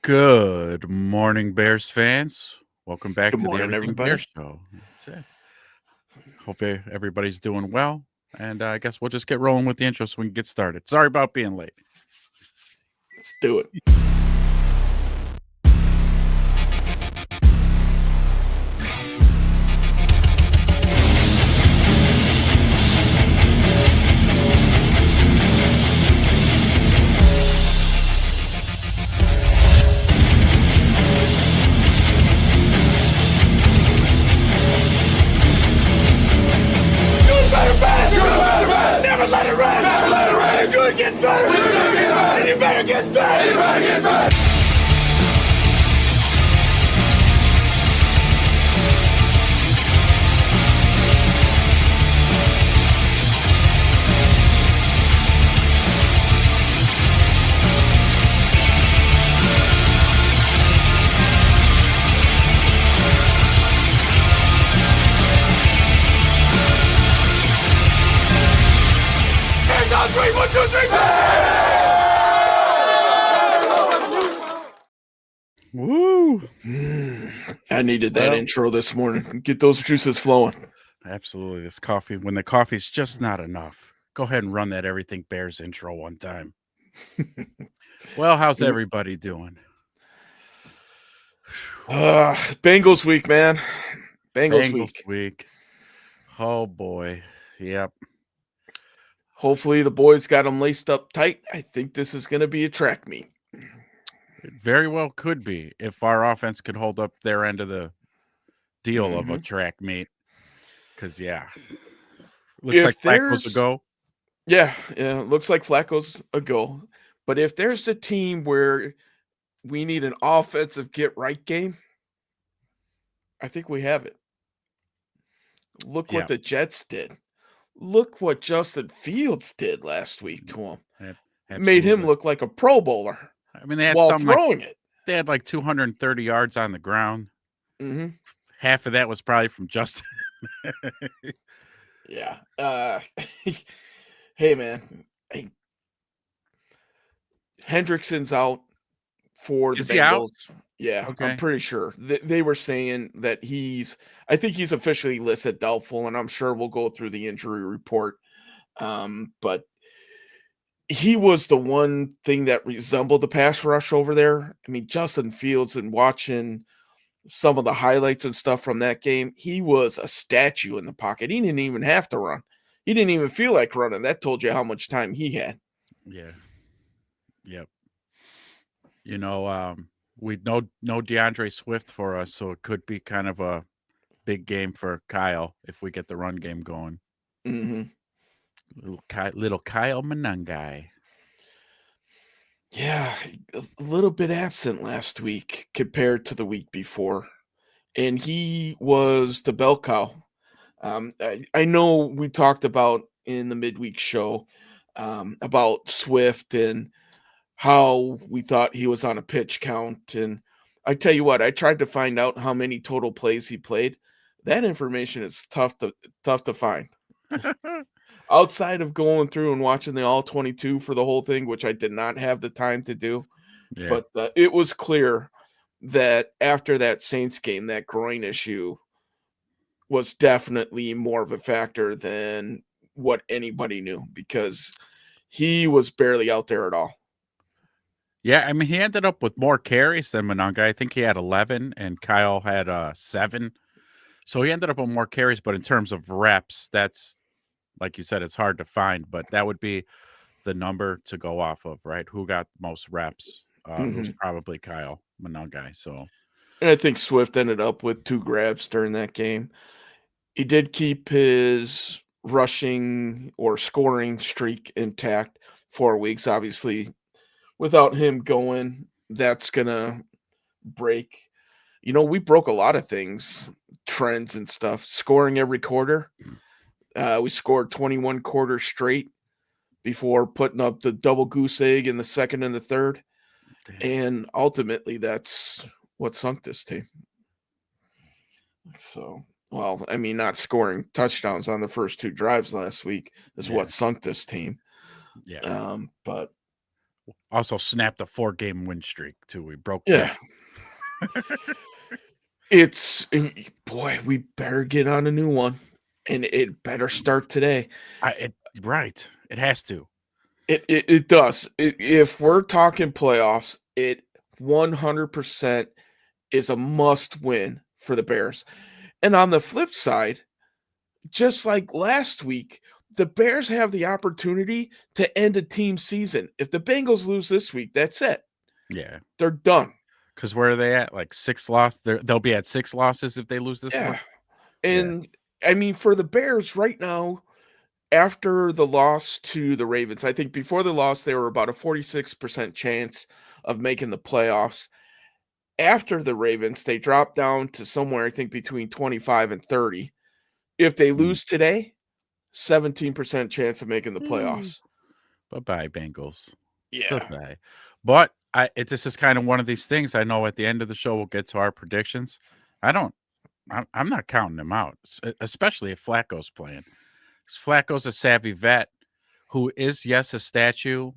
Good morning, Bears fans. Welcome back Good to the morning, Everything everybody. Bears Show. That's it. Hope everybody's doing well. And I guess we'll just get rolling with the intro so we can get started. Sorry about being late. Let's do it. Never let it rest. Never let it rest. You're good gets better. You're good gets better. And you better get better. You better get better. On three, 1, 2, 3. Woo! I needed that intro this morning. Get those juices flowing. Absolutely. This coffee, when the coffee's just not enough, go ahead and run that Everything Bears intro one time. Well, how's everybody doing? Bengals week, man. Bengals week. Oh, boy. Yep. Hopefully the boys got them laced up tight. I think this is going to be a track meet. It very well could be if our offense could hold up their end of the deal of a track meet. Because, looks like Flacco's a go. Yeah, looks like Flacco's a go. But if there's a team where we need an offensive get-right game, I think we have it. Look what the Jets did. Look what Justin Fields did last week to him. Made him look like a Pro Bowler. I mean, they had while throwing it. They had like 230 yards on the ground. Mm-hmm. Half of that was probably from Justin. Yeah. Hey, man. Hey. Hendrickson's out for the Bengals. Yeah, okay. I'm pretty sure. They were saying that I think he's officially listed doubtful, and I'm sure we'll go through the injury report. But he was the one thing that resembled the pass rush over there. I mean, Justin Fields, and watching some of the highlights and stuff from that game, he was a statue in the pocket. He didn't even have to run. He didn't even feel like running. That told you how much time he had. Yeah. Yep. You know, we know DeAndre Swift for us, so it could be kind of a big game for Kyle if we get the run game going. Mm-hmm. Little Kyle Monangai. Yeah, a little bit absent last week compared to the week before. And he was the bell cow. I know we talked about in the midweek show about Swift and how we thought he was on a pitch count. And I tell you what, I tried to find out how many total plays he played. That information is tough to find. Outside of going through and watching the all 22 for the whole thing, which I did not have the time to do. Yeah. But it was clear that after that Saints game, that groin issue was definitely more of a factor than what anybody knew, because he was barely out there at all. Yeah, I mean, he ended up with more carries than Monangai. I think he had 11 and Kyle had 7. So he ended up with more carries, but in terms of reps, that's, like you said, it's hard to find, but that would be the number to go off of, right? Who got the most reps? It was probably Kyle Monangai. So, and I think Swift ended up with 2 grabs during that game. He did keep his rushing or scoring streak intact 4 weeks. Obviously, without him going, that's gonna break. You know, we broke a lot of things, trends and stuff. Scoring every quarter. We scored 21 quarters straight before putting up the double goose egg in the second and the third. And ultimately, that's what sunk this team. So, well, I mean, not scoring touchdowns on the first 2 drives last week is what sunk this team. Yeah. But Also snapped a 4-game win streak too. We broke that. Yeah. It's boy, we better get on a new one, and it better start today. Right. It has to. It does. If we're talking playoffs, it 100% is a must win for the Bears. And on the flip side, just like last week, the Bears have the opportunity to end a team season. If the Bengals lose this week, that's it. Yeah. They're done. Because where are they at? Like 6 losses? They'll be at 6 losses if they lose this one? Yeah. Yeah. And I mean, for the Bears right now, after the loss to the Ravens, I think before the loss, they were about a 46% chance of making the playoffs. After the Ravens, they dropped down to somewhere, I think, between 25 and 30. If they Mm. lose today, 17% chance of making the Mm. playoffs. Bye-bye, Bengals. Yeah. Bye-bye. But this is kind of one of these things. I know at the end of the show, we'll get to our predictions. I'm not counting them out, especially if Flacco's playing. 'Cause Flacco's a savvy vet who is, yes, a statue,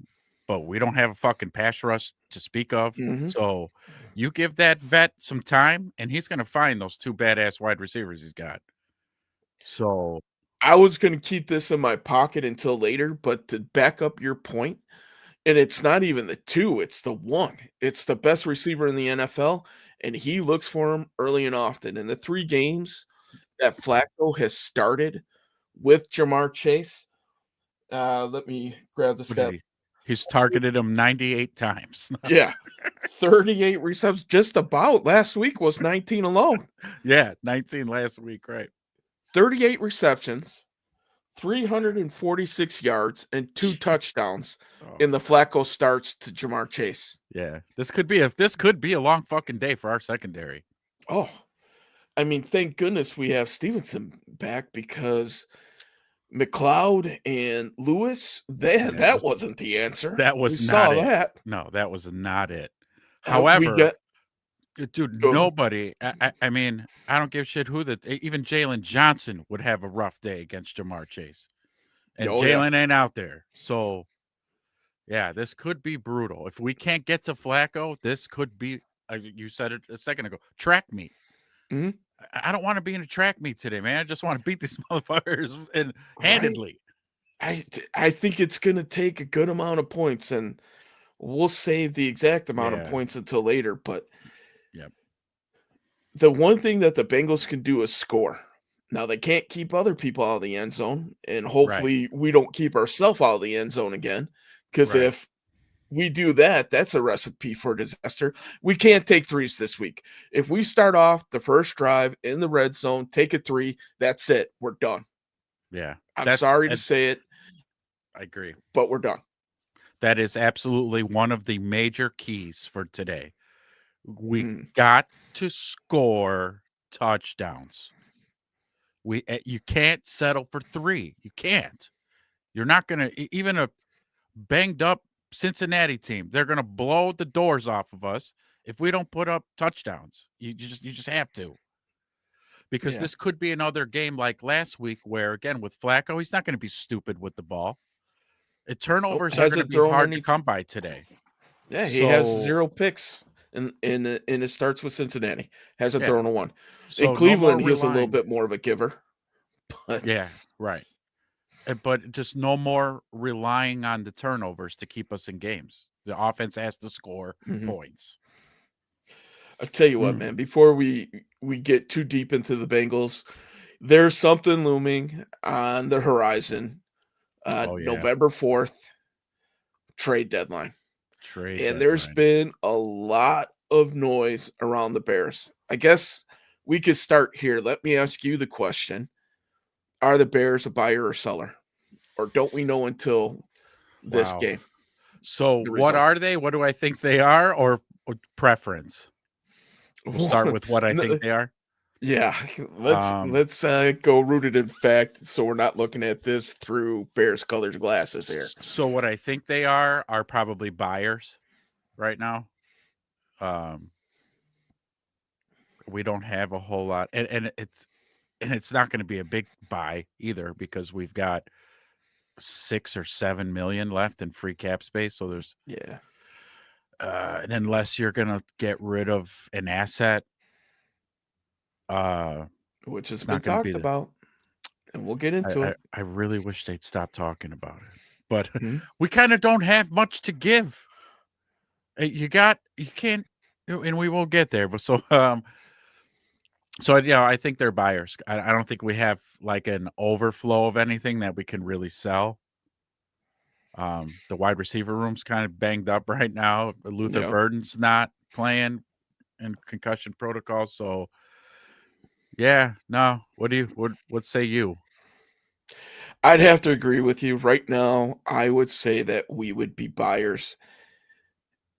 but we don't have a fucking pass rush to speak of. Mhm. So you give that vet some time, and he's going to find those 2 badass wide receivers he's got. So I was gonna keep this in my pocket until later, but to back up your point, and it's not even the 2, it's the 1. It's the best receiver in the NFL, and he looks for him early and often. In the 3 games that Flacco has started with Jamar Chase, let me grab the what did stat. he? He's targeted him 98 times. Yeah, 38 receptions, just about. Last week was 19 alone. Yeah, 19 last week, right? 38 receptions, 346 yards, and 2 touchdowns Oh in the god. Flacco starts to Jamar Chase. Yeah. This could be a long fucking day for our secondary. Oh, I mean, thank goodness we have Stevenson back because McLeod and Lewis, Yeah, that wasn't the answer. that We was not saw it. that. No, that was not it. We However, got dude, go ahead. nobody. I mean, I don't give a shit who even Jalen Johnson would have a rough day against Jamar Chase, and Oh, yeah. Jalen ain't out there. So yeah, this could be brutal. If we can't get to Flacco, this could be. You said it a second ago. Track meet. Mhm. I don't want to be in a track meet today, man. I just want to beat these motherfuckers and Right? handedly. I think it's gonna take a good amount of points, and we'll save the exact amount of Yeah. points until later, but Yep. the one thing that the Bengals can do is score. Now they can't keep other people out of the end zone, and Right. hopefully we don't keep ourselves out of the end zone again. Because Right. if we do that, that's a recipe for disaster. We can't take threes this week. If we start off the first drive in the red zone, take a three, that's it. We're done. Yeah. I'm That's. sorry to say it, I agree. but we're done. That is absolutely one of the major keys for today. We Mm. got to score touchdowns. You can't settle for 3. You can't. You're not gonna even a banged up Cincinnati team. They're gonna blow the doors off of us if we don't put up touchdowns. You just have to, because Yeah. this could be another game like last week where again with Flacco, he's not going to be stupid with the ball. Nope. Turnovers are going to Hasn't be thrown hard to any. come by today. Yeah, he has So 0 picks in his starts with Cincinnati. Hasn't yeah, thrown a one. In so no more Cleveland, he was a little relying. bit more of a giver, but Yeah, right. But just no more relying on the turnovers to keep us in games. The offense has to score mhm. points. I tell you what, Mm. man, before we get too deep into the Bengals, there's something looming on the horizon. Oh yeah, November 4th, trade deadline. trade And there's deadline. been a lot of noise around the Bears. I guess we could start here. Let me ask you the question. Are the Bears a buyer or seller? Or don't we know until this Wow. game, So the what result? are they? What do I think they are, or preference? We'll start with what I think No, they are. yeah, Um, let's go rooted in fact, so we're not looking at this through Bears colored glasses here. so what I think they are probably buyers right now. Um, we don't have a whole lot, and it's not going to be a big buy either because we've got 6 or 7 million left in free cap space. So there's, Yeah. and unless you're going to get rid of an asset, uh, Which has it's been not going to be talked the. about, and we'll get into it. I really wish they'd stop talking about it, but Mhm. we kind of don't have much to give. You can't, and we will get there. But so I think they're buyers. I don't think we have like an overflow of anything that we can really sell. The wide receiver room's kind of banged up right now. Luther Yeah. Burden's not playing in concussion protocol, so yeah, no. What say you? I'd have to agree with you. Right now, I would say that we would be buyers.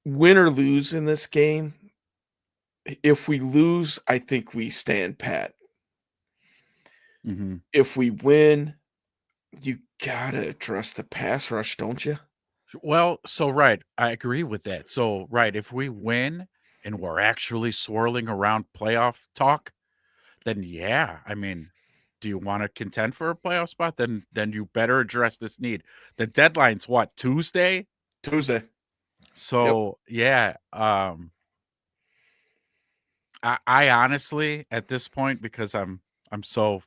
Win or lose in this game, if we lose, I think we stand pat. Mhm. If we win, you gotta address the pass rush, don't you? Well, so right, I agree with that. So right, if we win and we're actually swirling around playoff talk, then yeah, I mean, do you want to contend for a playoff spot? Then you better address this need. The deadline's what, Tuesday? Tuesday. Yep. So yeah, I honestly at this point, because I'm so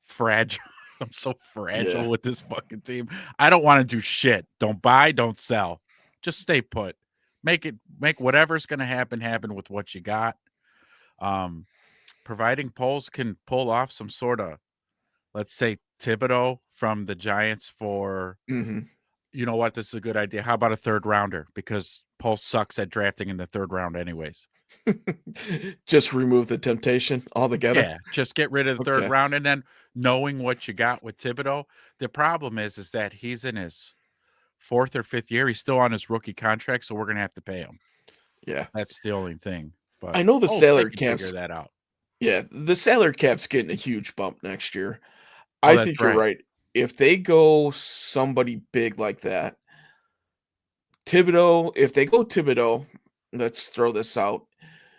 fragile. I'm so Yeah. fragile with this fucking team. I don't want to do shit. Don't buy, don't sell. Just stay put. Make whatever's gonna happen with what you got. Um, Providing Poles can pull off some sort of, let's say, Thibodeau from the Giants for, Mhm. you know what, this is a good idea. How about a third rounder? Because Poles sucks at drafting in the third round anyways. Just remove the temptation altogether? Yeah, just get rid of the third Okay. round, and then knowing what you got with Thibodeau, the problem is that he's in his 4th or 5th year. He's still on his rookie contract, so we're gonna have to pay him. Yeah. That's the only thing. But I know the they salary could figure cap's that out. yeah, the salary cap's getting a huge bump next year. Oh, I that's think you're right. right. If they go somebody big like that, Thibodeau, if they go Thibodeau, let's throw this out.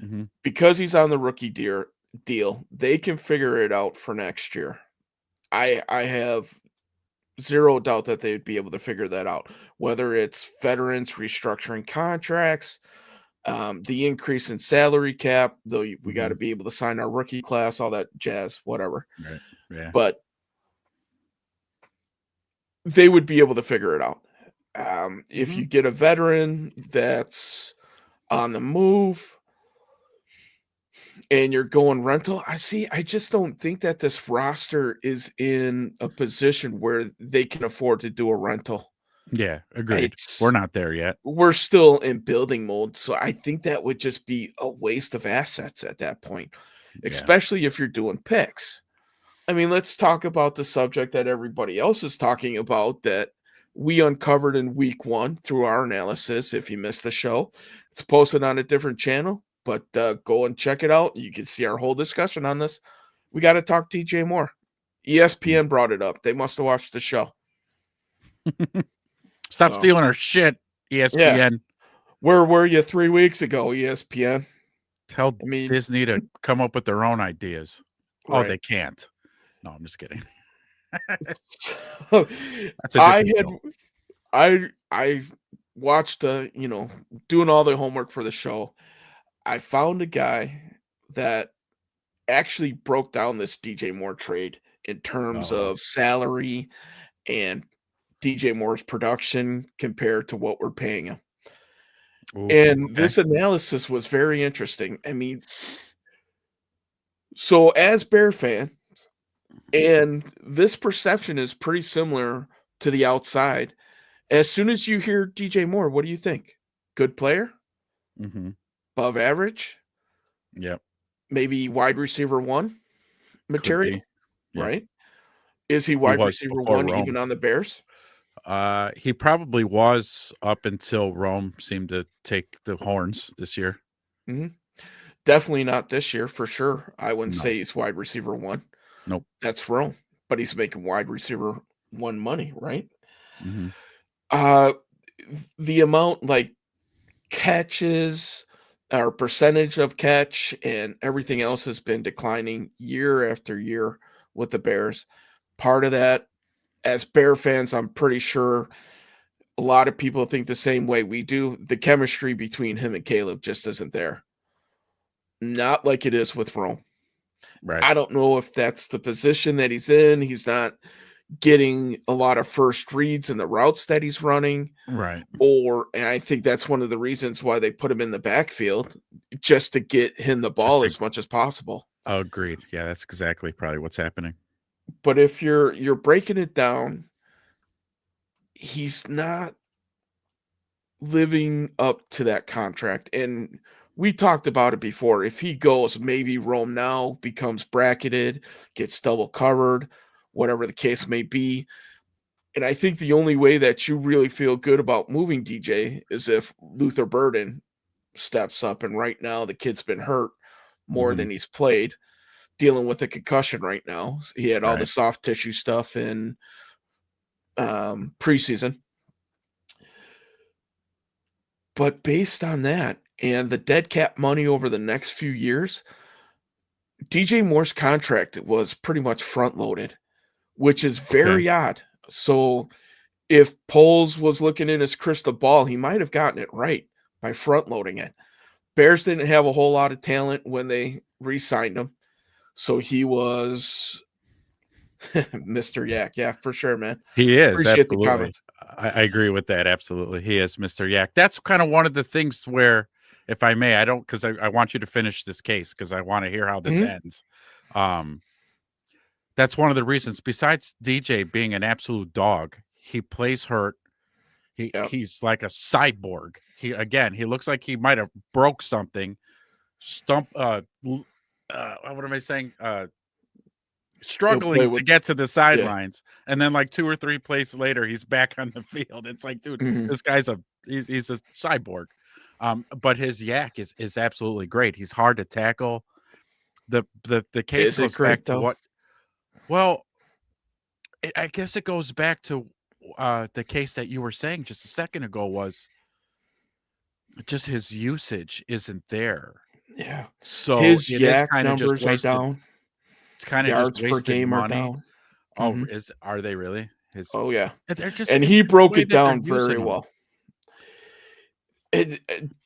Mhm. Because he's on the deal, they can figure it out for next year. I have zero doubt that they'd be able to figure that out. Whether it's veterans restructuring contracts, the increase in salary cap, though we got to Mhm. be able to sign our rookie class, all that jazz, whatever. Right. Yeah. But they would be able to figure it out. If Mhm. you get a veteran that's on the move and you're going rental, I just don't think that this roster is in a position where they can afford to do a rental. Yeah, agreed. We're It's not there yet. we're still in building mode, so I think that would just be a waste of assets at that point, Yeah. especially if you're doing picks. I mean, let's talk about the subject that everybody else is talking about that we uncovered in week 1 through our analysis. If you missed the show, it's posted on a different channel, but go and check it out. You can see our whole discussion on this. We got to talk TJ Moore. Mm. ESPN brought it up. They must have watched the show. Stop So, stealing our shit, yeah. ESPN. Where were you 3 weeks ago, ESPN? Tell I mean, Disney to come up with their own ideas. Oh, right. they can't. No, I'm just kidding. So, That's a I different had show. I watched, doing all the homework for the show. I found a guy that actually broke down this DJ Moore trade in terms Oh. of salary and DJ Moore's production compared to what we're paying him. Ooh, And okay. this analysis was very interesting. I mean, so as Bear fan, and this perception is pretty similar to the outside. As soon as you hear DJ Moore, what do you think? Good player? Mhm. Above average? Yep. Maybe wide receiver 1 Could material, be. Yep. right? Is he He wide was receiver before 1 even Rome. on the Bears? He probably was up until Rome seemed to take the horns this year. Mhm. Definitely not this year for sure. I wouldn't No. say he's wide receiver 1. Nope. That's Rome, but he's making wide receiver 1 money, right? Mhm. Uh, the amount, like, catches or percentage of catch and everything else has been declining year after year with the Bears. Part of that as Bear fans, I'm pretty sure a lot of people think the same way we do. The chemistry between him and Caleb just isn't there. Not like it is with Rome. Right. I don't know if that's the position that he's in. He's not getting a lot of first reads in the routes that he's running. Right. And I think that's one of the reasons why they put him in the backfield, just to get him the Just ball to as much as possible. agreed. Yeah, that's exactly probably what's happening. But if you're breaking it down, he's not living up to that contract. And we talked about it before. If he goes, maybe Rome now becomes bracketed, gets double covered, whatever the case may be. And I think the only way that you really feel good about moving DJ is if Luther Burden steps up. And right now, the kid's been hurt more Mhm. than he's played, dealing with a concussion right now. He had all the Right. soft tissue stuff in preseason. But based on that and the dead cap money over the next few years, DJ Moore's contract was pretty much front loaded, which is Okay. very odd. So if Poles was looking in his crystal ball, he might have gotten it right by front loading it. Bears didn't have a whole lot of talent when they re-signed him. So he was Mr. Yak. Yeah, for sure, man. He is, Appreciate the absolutely. comments. I agree with that, absolutely. He is Mr. Yak. That's kind of one of the things where, if I may, I don't because I want you to finish this case because I want to hear how this Mhm. ends. Um, that's one of the reasons, besides DJ being an absolute dog, he plays hurt. Yep. He's like a cyborg. He looks like he might have broke something. What am I saying? He'll play Struggling to with get to the yeah. sidelines, and then like 2 or 3 plays later, he's back on the field. It's like, dude, Mhm. this guy's he's a cyborg. But his yak is absolutely great. He's hard to tackle. The case Is it goes back great to though? what well, I guess it goes back to the case that you were saying just a second ago was just his usage isn't there. Yeah. So His it is yak kind of just numbers are wasted. down. It's kind of just Yards per wasted game are money. down. Oh, Mhm. are they really? His Oh, yeah. they're just And it's he just the broke way it that they're down very using them. well.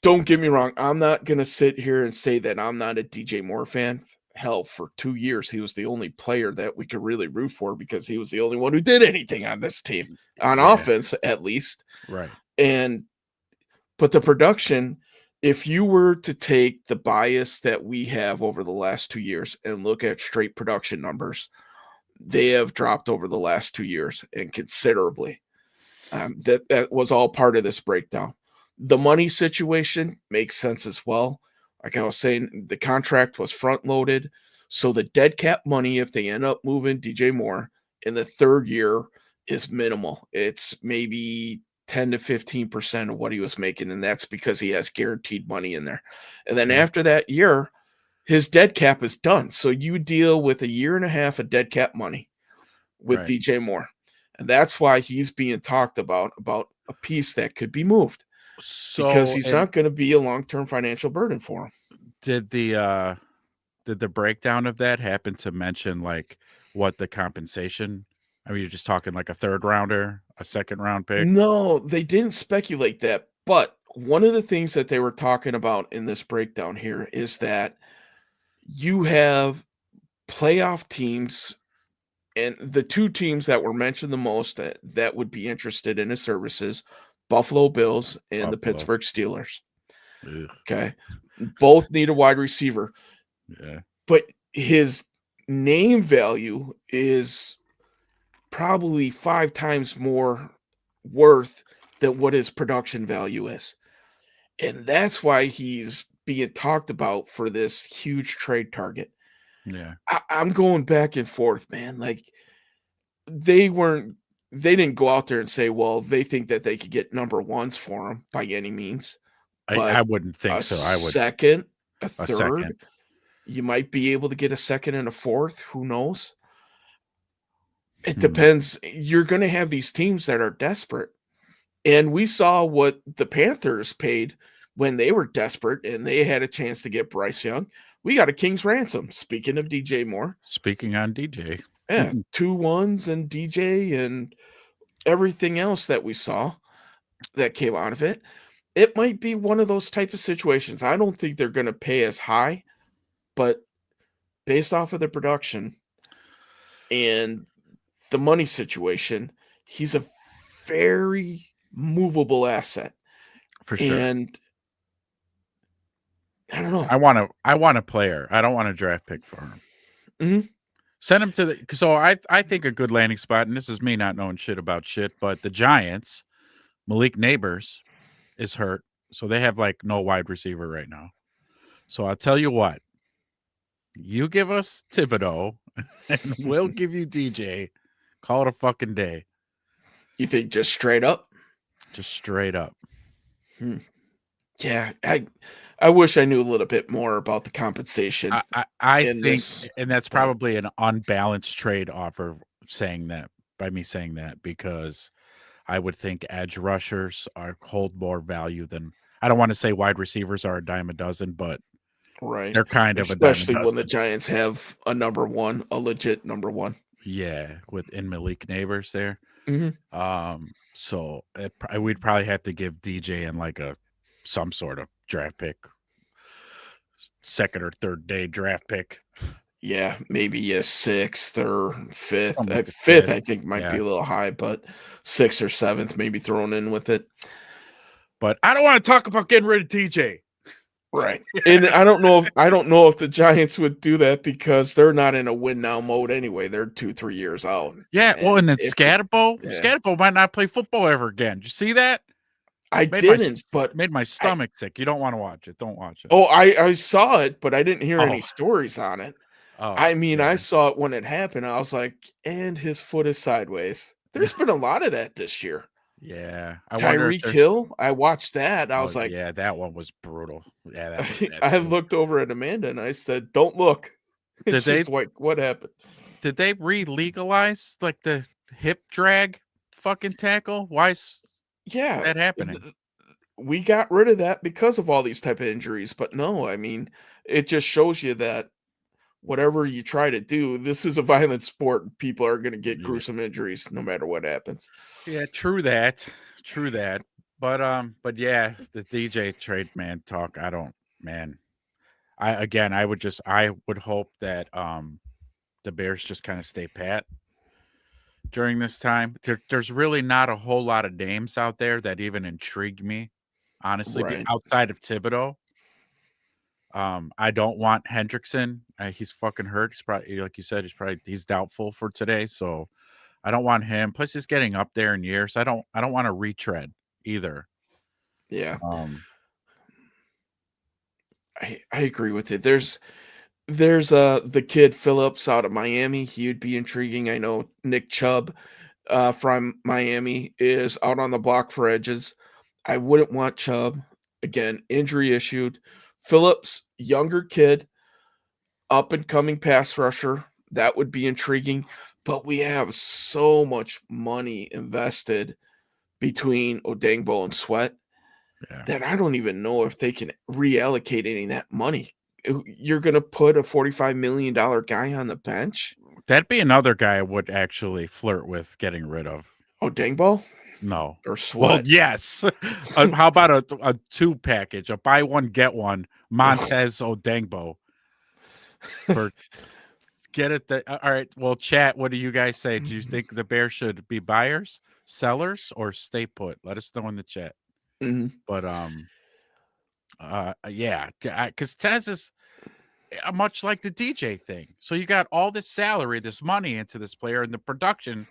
Don't get me wrong, I'm not gonna sit here and say that I'm not a DJ Moore fan. Hell, for 2 years, he was the only player that we could really root for because he was the only one who did anything on this team, on Yeah, offense, at least. right. And but the production, if you were to take the bias that we have over the last 2 years and look at straight production numbers, they have dropped over the last 2 years and considerably. That was all part of this breakdown. The money situation makes sense as well. Like I was saying, the contract was front loaded. So the dead cap money, if they end up moving DJ Moore in the third year, is minimal. It's maybe 10 to 15% of what he was making. And that's because he has guaranteed money in there. And then Yeah, after that year, his dead cap is done. So you deal with a year and a half of dead cap money with right. DJ Moore. And that's why he's being talked about a piece that could be moved because So, he's and not going to be a long-term financial burden for him. did the uh did the breakdown of that happen to mention like what the compensation? I mean, you're just talking like a third rounder, a second round pick. No, they didn't speculate that. But one of the things that they were talking about in this breakdown here is that you have playoff teams, and the two teams that were mentioned the most that would be interested in his services, Buffalo Bills and the Buffalo. Pittsburgh Steelers. Ugh, Okay. Both need a wide receiver, yeah, but his name value is probably 5 times more worth than what his production value is. And that's why he's being talked about for this huge trade target. yeah. I'm going back and forth, man. Like they weren't they didn't go out there and say, well, they think that they could get number ones for him by any means, I but wouldn't think a so. I would second, a a second. third, you might be able to get a second and a fourth. Who knows? It Hmm. depends. You're going to have these teams that are desperate. And we saw what the Panthers paid when they were desperate and they had a chance to get Bryce Young. We got a king's ransom. Speaking of DJ Moore, Speaking on DJ. Yeah, 2 ones and DJ and everything else that we saw that came out of it. It might be one of those type of situations. I don't think they're gonna pay as high, but based off of the production and the money situation, he's a very movable asset, For sure. and I don't know. I want a player. I don't want a draft pick for him. Mhm. Send him to the so I think a good landing spot, and this is me not knowing shit about shit, but the Giants, Malik Neighbors is hurt, so they have like no wide receiver right now. So I'll tell you what, you give us Thibodeau, and we'll give you DJ. Call it a fucking day, You think just straight up? just straight up. Hmm. Yeah, I wish I knew a little bit more about the compensation I in think, this, and that's but probably an unbalanced trade offer saying that by me saying that because I would think edge rushers hold more value than I don't want to say wide receivers are a dime a dozen, but right, they're kind of a dime a especially when the dozen. Giants have a number 1, a legit number 1. Yeah, with in Malik Neighbors there. Mhm. So we'd probably have to give DJ and like a some sort of draft pick, second or third day draft pick, Yeah, maybe a 6th or 5th. something like a 5th, kid. I think, might be Yeah, a little high, but 6th or 7th maybe thrown in with it. but I don't want to talk about getting rid of DJ. Right. And I don't know if the Giants would do that because they're not in a win now mode anyway. They're 2, 3 years out. Yeah, well, And and then if the yeah. Scatterbo might not play football ever again. Did you see that? I Made my didn't, but made my I stomach sick. You don't want to watch it. Don't watch it. I saw it, but I didn't hear Oh, any stories on it. oh, I mean, I yeah, saw it when it happened. I was like, "And his foot is sideways." There's been a lot of that this year. yeah. I wonder if Tyreek there's. Hill, I watched that. I Oh, was like, yeah, that one was brutal. Yeah, that was bad I too. looked over at Amanda and I said, "Don't look." And Did they she's like, "What happened?" re-legalize like the hip drag fucking tackle? Why is Yeah, that happening? we got rid of that because of all these type of injuries, but no, I mean, it just shows you that whatever you try to do, this is a violent sport. And people are gonna get Yeah, gruesome injuries no matter what happens. yeah, true that, true that. But yeah, the DJ trade man talk. I don't, man. I would hope that the Bears just kind of stay pat during this time. There's really not a whole lot of names out there that even intrigue me, honestly, Right. outside of Thibodeau. I don't want Hendrickson. He's fucking hurt. He's probably like you said. He's doubtful for today. So I don't want him. Plus, he's getting up there in years. I don't want to retread either. Yeah. Um, I agree with it. There's the kid Phillips out of Miami. He would be intriguing. I know Nick Chubb from Miami is out on the block for edges. I wouldn't want Chubb. Again, injury issued. Phillips, younger kid, up and coming pass rusher. That would be intriguing. But we have so much money invested between Odengbo and Sweat yeah, that I don't even know if they can reallocate any of that money. You're going to put a $45 million guy on the bench? that'd be another guy I would actually flirt with getting rid of. Odengbo No. or Well, Sweat? yes. How about a two package, a buy one get one, Montez Odengbo for get it. All right. Well, chat. What do you guys say? Do you think the Bears should be buyers, sellers, or stay put? Let us know in the chat. Mhm. But yeah, because Tez is much like the DJ thing. So you got all this salary, this money into this player, and the production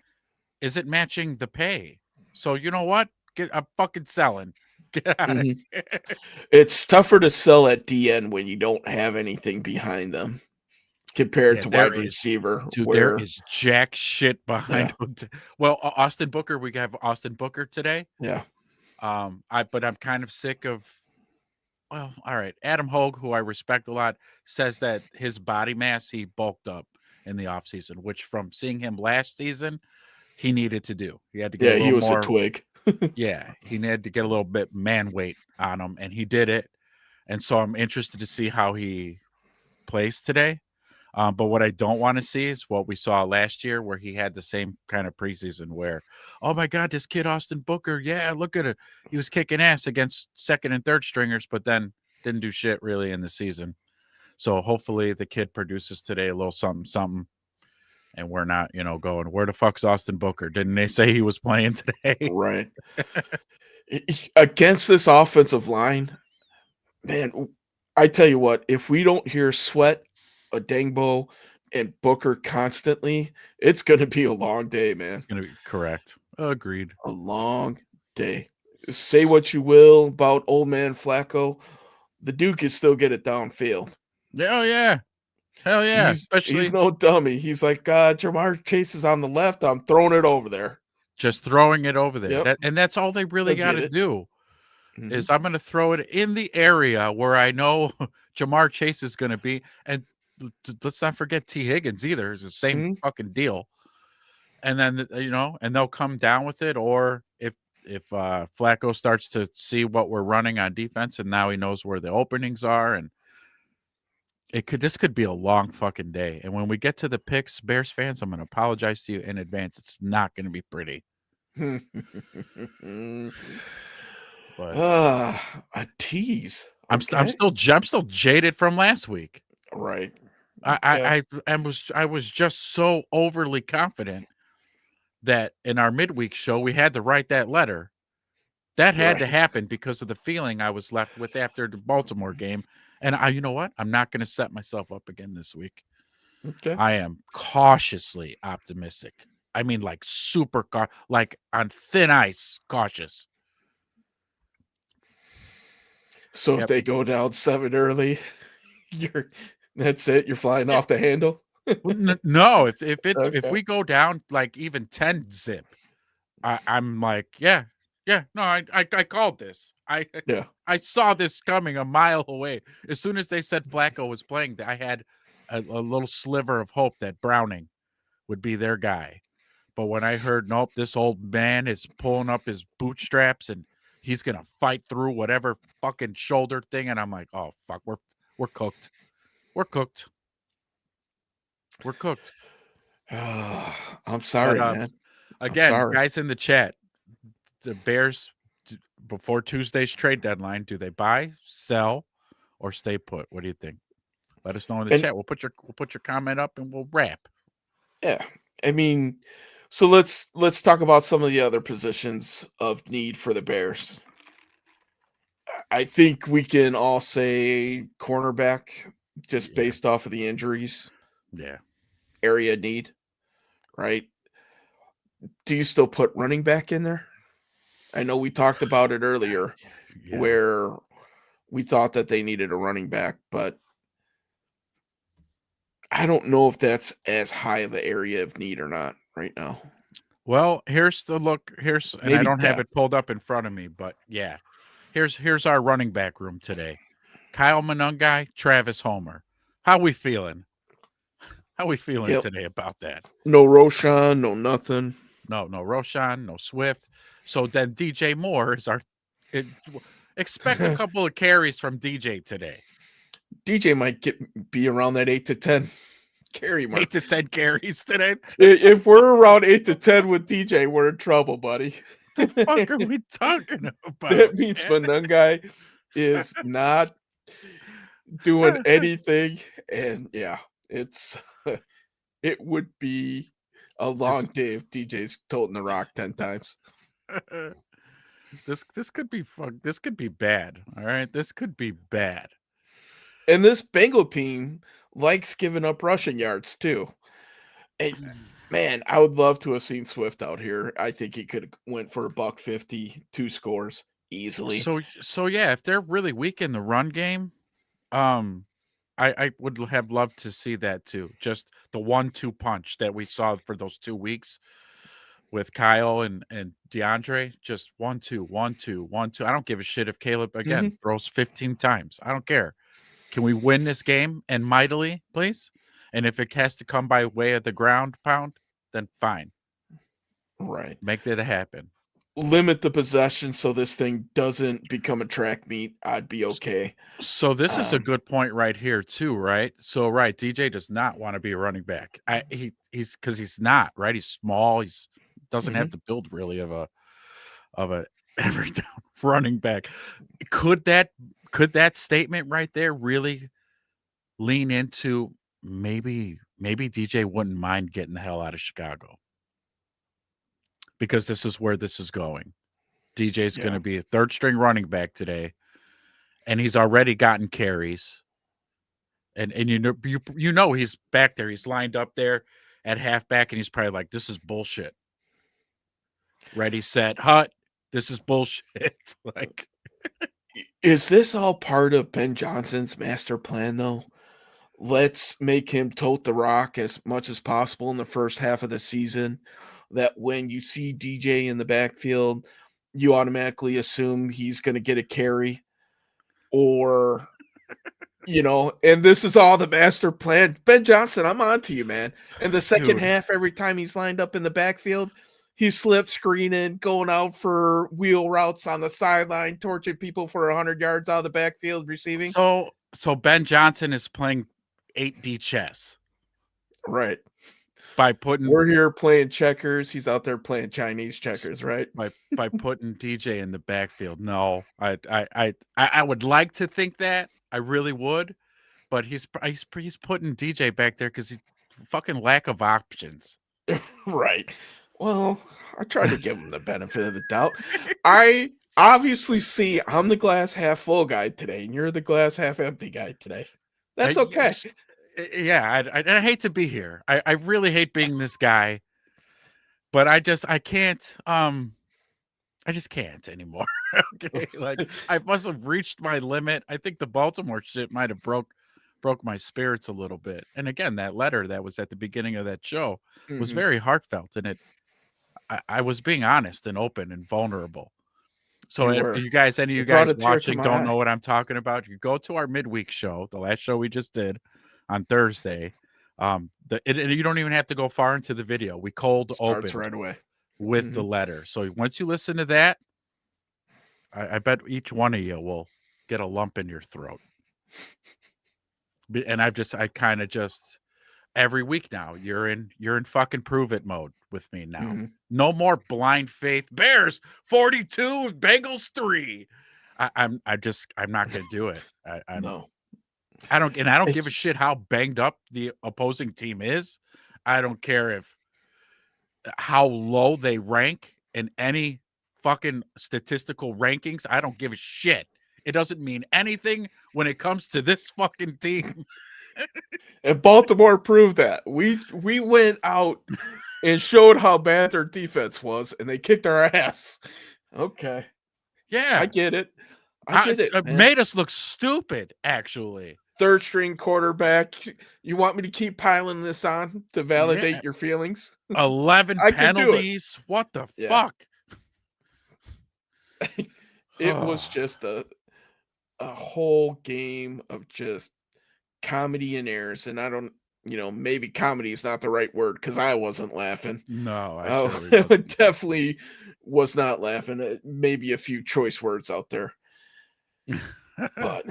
isn't matching the pay. So you know what? I'm fucking selling. Get out of Mhm. here. It's tougher to sell at DN when you don't have anything behind them compared Yeah, to there wide is, receiver dude. There where is jack shit yeah, behind. Well, Austin Booker. We have Austin Booker today. yeah, But I'm kind of sick of. Well, all right. Adam Hogue, who I respect a lot, says that his body mass he bulked up in the offseason, which from seeing him last season, he needed to do. He had to get a yeah, he little was a more. twig. Yeah, he needed to get a little bit man weight on him, and he did it. And so I'm interested to see how he plays today. But what I don't want to see is what we saw last year, where he had the same kind of preseason where, oh my God, this kid Austin Booker, yeah, look at it. He was kicking ass against second and third stringers, but then didn't do shit really in the season. So hopefully the kid produces today a little something, something, and we're not, going, where the fuck's Austin Booker? Didn't they say he was playing today? Right. Against this offensive line, man, I tell you what, if we don't hear Sweat, Adengbo, and Booker constantly, it's gonna be a long day, man. Gonna be correct. Agreed. A long day. Say what you will about old man Flacco, the dude can still get it downfield. Oh yeah. Hell yeah. He's Especially no dummy. He's like, Jamar Chase is on the left, I'm throwing it over there. just throwing it over there. Yep, And that's all they really he'll got get to it. do Mhm, is I'm going to throw it in the area where I know Jamar Chase is going to be. And let's not forget T. Higgins either. It's the same mhm. fucking deal. And then, and they'll come down with it. Or if Flacco starts to see what we're running on defense and now he knows where the openings are, and this could be a long fucking day. And when we get to the picks, Bears fans, I'm going to apologize to you in advance. It's not going to be pretty. But A tease. I'm Okay. still jaded from last week. Right. I Okay. I I was just so overly confident that in our midweek show we had to write that letter. That had to Right. happen because of the feeling I was left with after the Baltimore game. And you know what? I'm not going to set myself up again this week. Okay. I am cautiously optimistic. I mean, like super, like on thin ice, cautious. So if Yep. they go down 7 early, you're that's it, you're flying Yeah. off the handle? Well, no, if Okay. we go down like even 10 zip, I'm like, yeah, yeah. No, I called this. Yeah. I saw this coming a mile away. As soon as they said Flacco was playing, I had a little sliver of hope that Browning would be their guy. But when I heard, nope, this old man is pulling up his bootstraps and he's gonna fight through whatever fucking shoulder thing, and I'm like, oh fuck, we're cooked. We're cooked. We're cooked. I'm But sorry, man. I'm again, sorry. guys in the chat, the Bears before Tuesday's trade deadline, do they buy, sell, or stay put? What do you think? Let us know in the And chat. We'll put your comment up and we'll wrap. yeah, I mean, so let's talk about some of the other positions of need for the Bears. I think we can all say cornerback just Yeah, based off of the injuries, yeah, area need, right? Do you still put running back in there? I know we talked about it earlier yeah. where we thought that they needed a running back, but I don't know if that's as high of an area of need or not right now. Well, here's the look. And I Maybe don't have depth. it pulled up in front of me, but yeah, here's our running back room today. Kyle Monungai, Travis Homer. How we feeling? How we feeling Yep. today about that? No Roshan, no nothing. No Roshan, no Swift. So then DJ Moore is our. It, expect a couple of carries from DJ today. DJ might be around that 8 to 10 carry 8 mark. to 10 carries today. If we're around 8 to 10 with DJ, we're in trouble, buddy. The fuck are we talking about, That means man? Manungai is not doing anything, and yeah, it's it would be a long This day if DJ's toting the rock 10 times. this could be fun. This could be bad. All right, this could be bad. And this Bengal team likes giving up rushing yards too. And man, I would love to have seen Swift out here. I think he could have went for a buck 50, 2 scores easily. So yeah, if they're really weak in the run game, um, I would have loved to see that too. Just the 1-2 punch that we saw for those 2 weeks with Kyle and DeAndre. Just 1-2, 1-2, 1-2. I don't give a shit if Caleb again Mhm. throws 15 times. I don't care. Can we win this game and mightily, please? And if it has to come by way of the ground pound, then fine. Right. Make that happen. limit the possession so this thing doesn't become a track meet, I'd be okay. So this is a Um, good point right here too, right? So right, DJ does not want to be a running back. He's because he's not, right? He's small. He's doesn't have mhm. the build really of a every down running back. Could that could that statement right there really lean into maybe DJ wouldn't mind getting the hell out of Chicago because this is where this is going. DJ's going Yeah. to be a third string running back today, and he's already gotten carries. And you know he's back there. He's lined up there at halfback, and he's probably like, "This is bullshit." Ready, set, hut. This is bullshit. Like, Is this all part of Ben Johnson's master plan, though? Let's make him tote the rock as much as possible in the first half of the season. That when you see DJ in the backfield, you automatically assume he's going to get a carry, or and this is all the master plan. Ben Johnson, I'm on to you, man. In the second dude. half, every time he's lined up in the backfield, he's slip screening, going out for wheel routes on the sideline, torching people for 100 yards out of the backfield receiving. So Ben Johnson is playing 8D chess Right. by putting We're here playing checkers. He's out there playing Chinese checkers, right? by putting DJ in the backfield. No, I would like to think that I really would, but he's putting DJ back there because he's fucking lack of options. Right. Well, I tried to give him the benefit of the doubt. I obviously see I'm the glass half full guy today, and you're the glass half empty guy today. That's okay. Yes, yeah, I hate to be here. I really hate being this guy, but I can't. I just can't anymore. Okay, like I must have reached my limit. I think the Baltimore shit might have broke my spirits a little bit. And again, that letter that was at the beginning of that show was Mhm. very heartfelt, and I was being honest and open and vulnerable. So You if were. you guys, any of you It brought guys a tear to watching my don't eye. know what I'm talking about, you go to our midweek show, the last show we just did on Thursday. And you don't even have to go far into the video. We cold Starts opened right away. with the Mhm. letter. So once you listen to that, I bet each one of you will get a lump in your throat. And I kind of just every week now you're in fucking prove it mode with me now. Mhm. No more blind faith. Bears 42, Bengals 3. I'm not gonna do it. No. I don't give a It's shit how banged up the opposing team is. I don't care if how low they rank in any fucking statistical rankings. I don't give a shit. It doesn't mean anything when it comes to this fucking team. and Baltimore proved that. We went out and showed how bad their defense was, and they kicked our ass. Okay. I Yeah. get it. I get it, It man. made us look stupid, actually. Third string quarterback. You want me to keep piling this on to Yeah. validate your feelings? 11 I could do it. penalties. What the Yeah. fuck? It was just a whole game of just comedy and errors, and I don't maybe comedy is not the right word because I wasn't laughing. No, I surely I wasn't either. definitely was not laughing at maybe a few choice words out there, but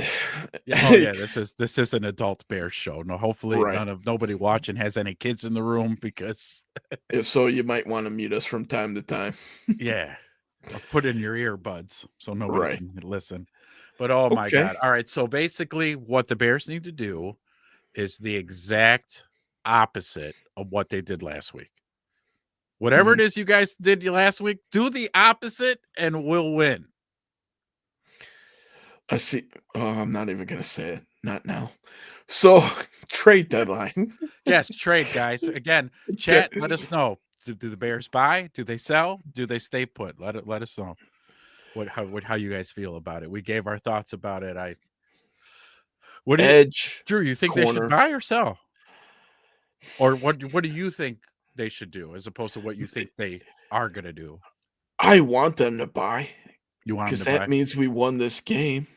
Yeah. Oh yeah. This is an adult bear show. No, hopefully right. nobody watching has any kids in the room because If so, you might want to mute us from time to time. yeah, or put in your earbuds so nobody Right. can listen. But oh my Okay. god! All right. So basically, what the Bears need to do is the exact opposite of what they did last week. Whatever Mhm. it is you guys did last week, do the opposite, and we'll win. I see. Oh, I'm not even gonna say it. Not now. So trade deadline. Yes, trade guys. Again, Okay. chat. Let us know. Do the Bears buy? Do they sell? Do they stay put? Let us know how you guys feel about it. We gave our thoughts about it. What do you, Edge Drew? You think they should corner. buy or sell, or what do you think they should do as opposed to what you think they are gonna do? I want them to buy You want them because to that buy? means we won this game,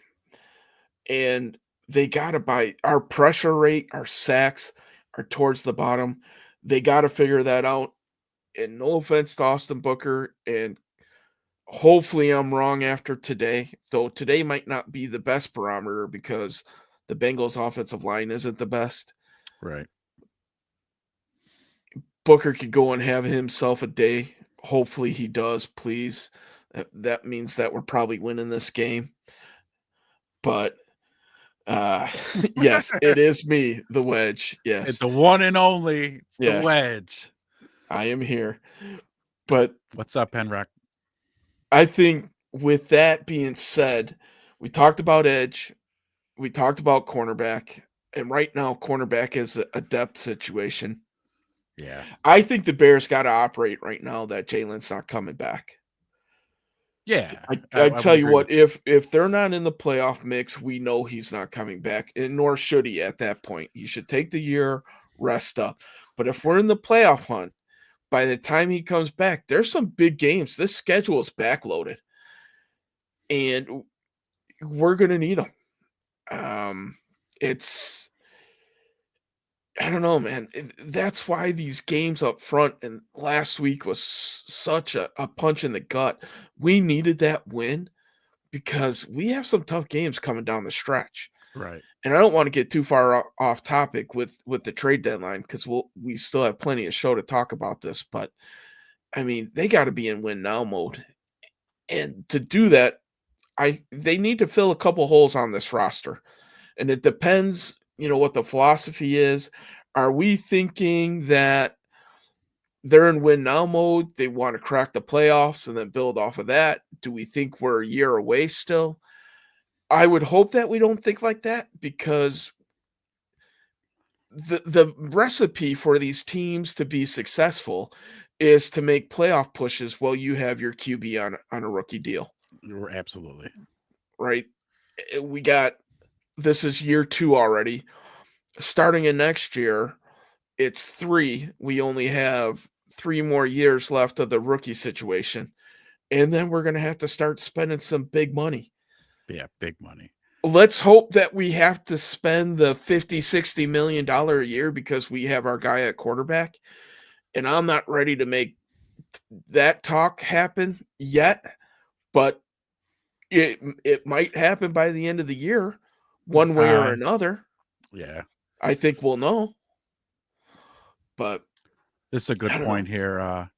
and they gotta buy. Our pressure rate, our sacks are towards the bottom. They gotta figure that out. And no offense to Austin Booker and Hopefully, I'm wrong after today, though today might not be the best barometer because the Bengals' offensive line isn't the best. Right. Booker could go and have himself a day. Hopefully, he does, please. That means that we're probably winning this game. But yes, it is me, the wedge. Yes. The one and only, it's the Yeah, wedge. I am here. But What's up, Henrock? I think with that being said, we talked about edge, we talked about cornerback, and right now cornerback is a depth situation. Yeah. I think the Bears got to operate right now that Jalen's not coming back. Yeah. I I would tell you agree with what, if they're not in the playoff mix, we know he's not coming back, and nor should he at that point. He should take the year, rest up. But if we're in the playoff hunt, by the time he comes back, there's some big games. This schedule is backloaded, and we're gonna need him. It's I don't know, man. That's why these games up front and last week was such a punch in the gut. We needed that win because we have some tough games coming down the stretch. you. Right. And I don't want to get too far off topic with the trade deadline because we still have plenty of show to talk about this. But I mean, they got to be in win now mode, and to do that, they need to fill a couple holes on this roster, and it depends, what the philosophy is. Are we thinking that they're in win now mode? They want to crack the playoffs and then build off of that. Do we think we're a year away still? I would hope that we don't think like that because the recipe for these teams to be successful is to make playoff pushes while you have your QB on a rookie deal, You're absolutely. right? We got this is year 2 already. Starting in next year, it's 3. We only have 3 more years left of the rookie situation. And then we're going to have to start spending some big money. Yeah, big money. Let's hope that we have to spend the 50-60 million dollar a year because we have our guy at quarterback. And I'm not ready to make that talk happen yet, but it might happen by the end of the year one way or another. Yeah. I think we'll know. But this is a good I don't point know. here.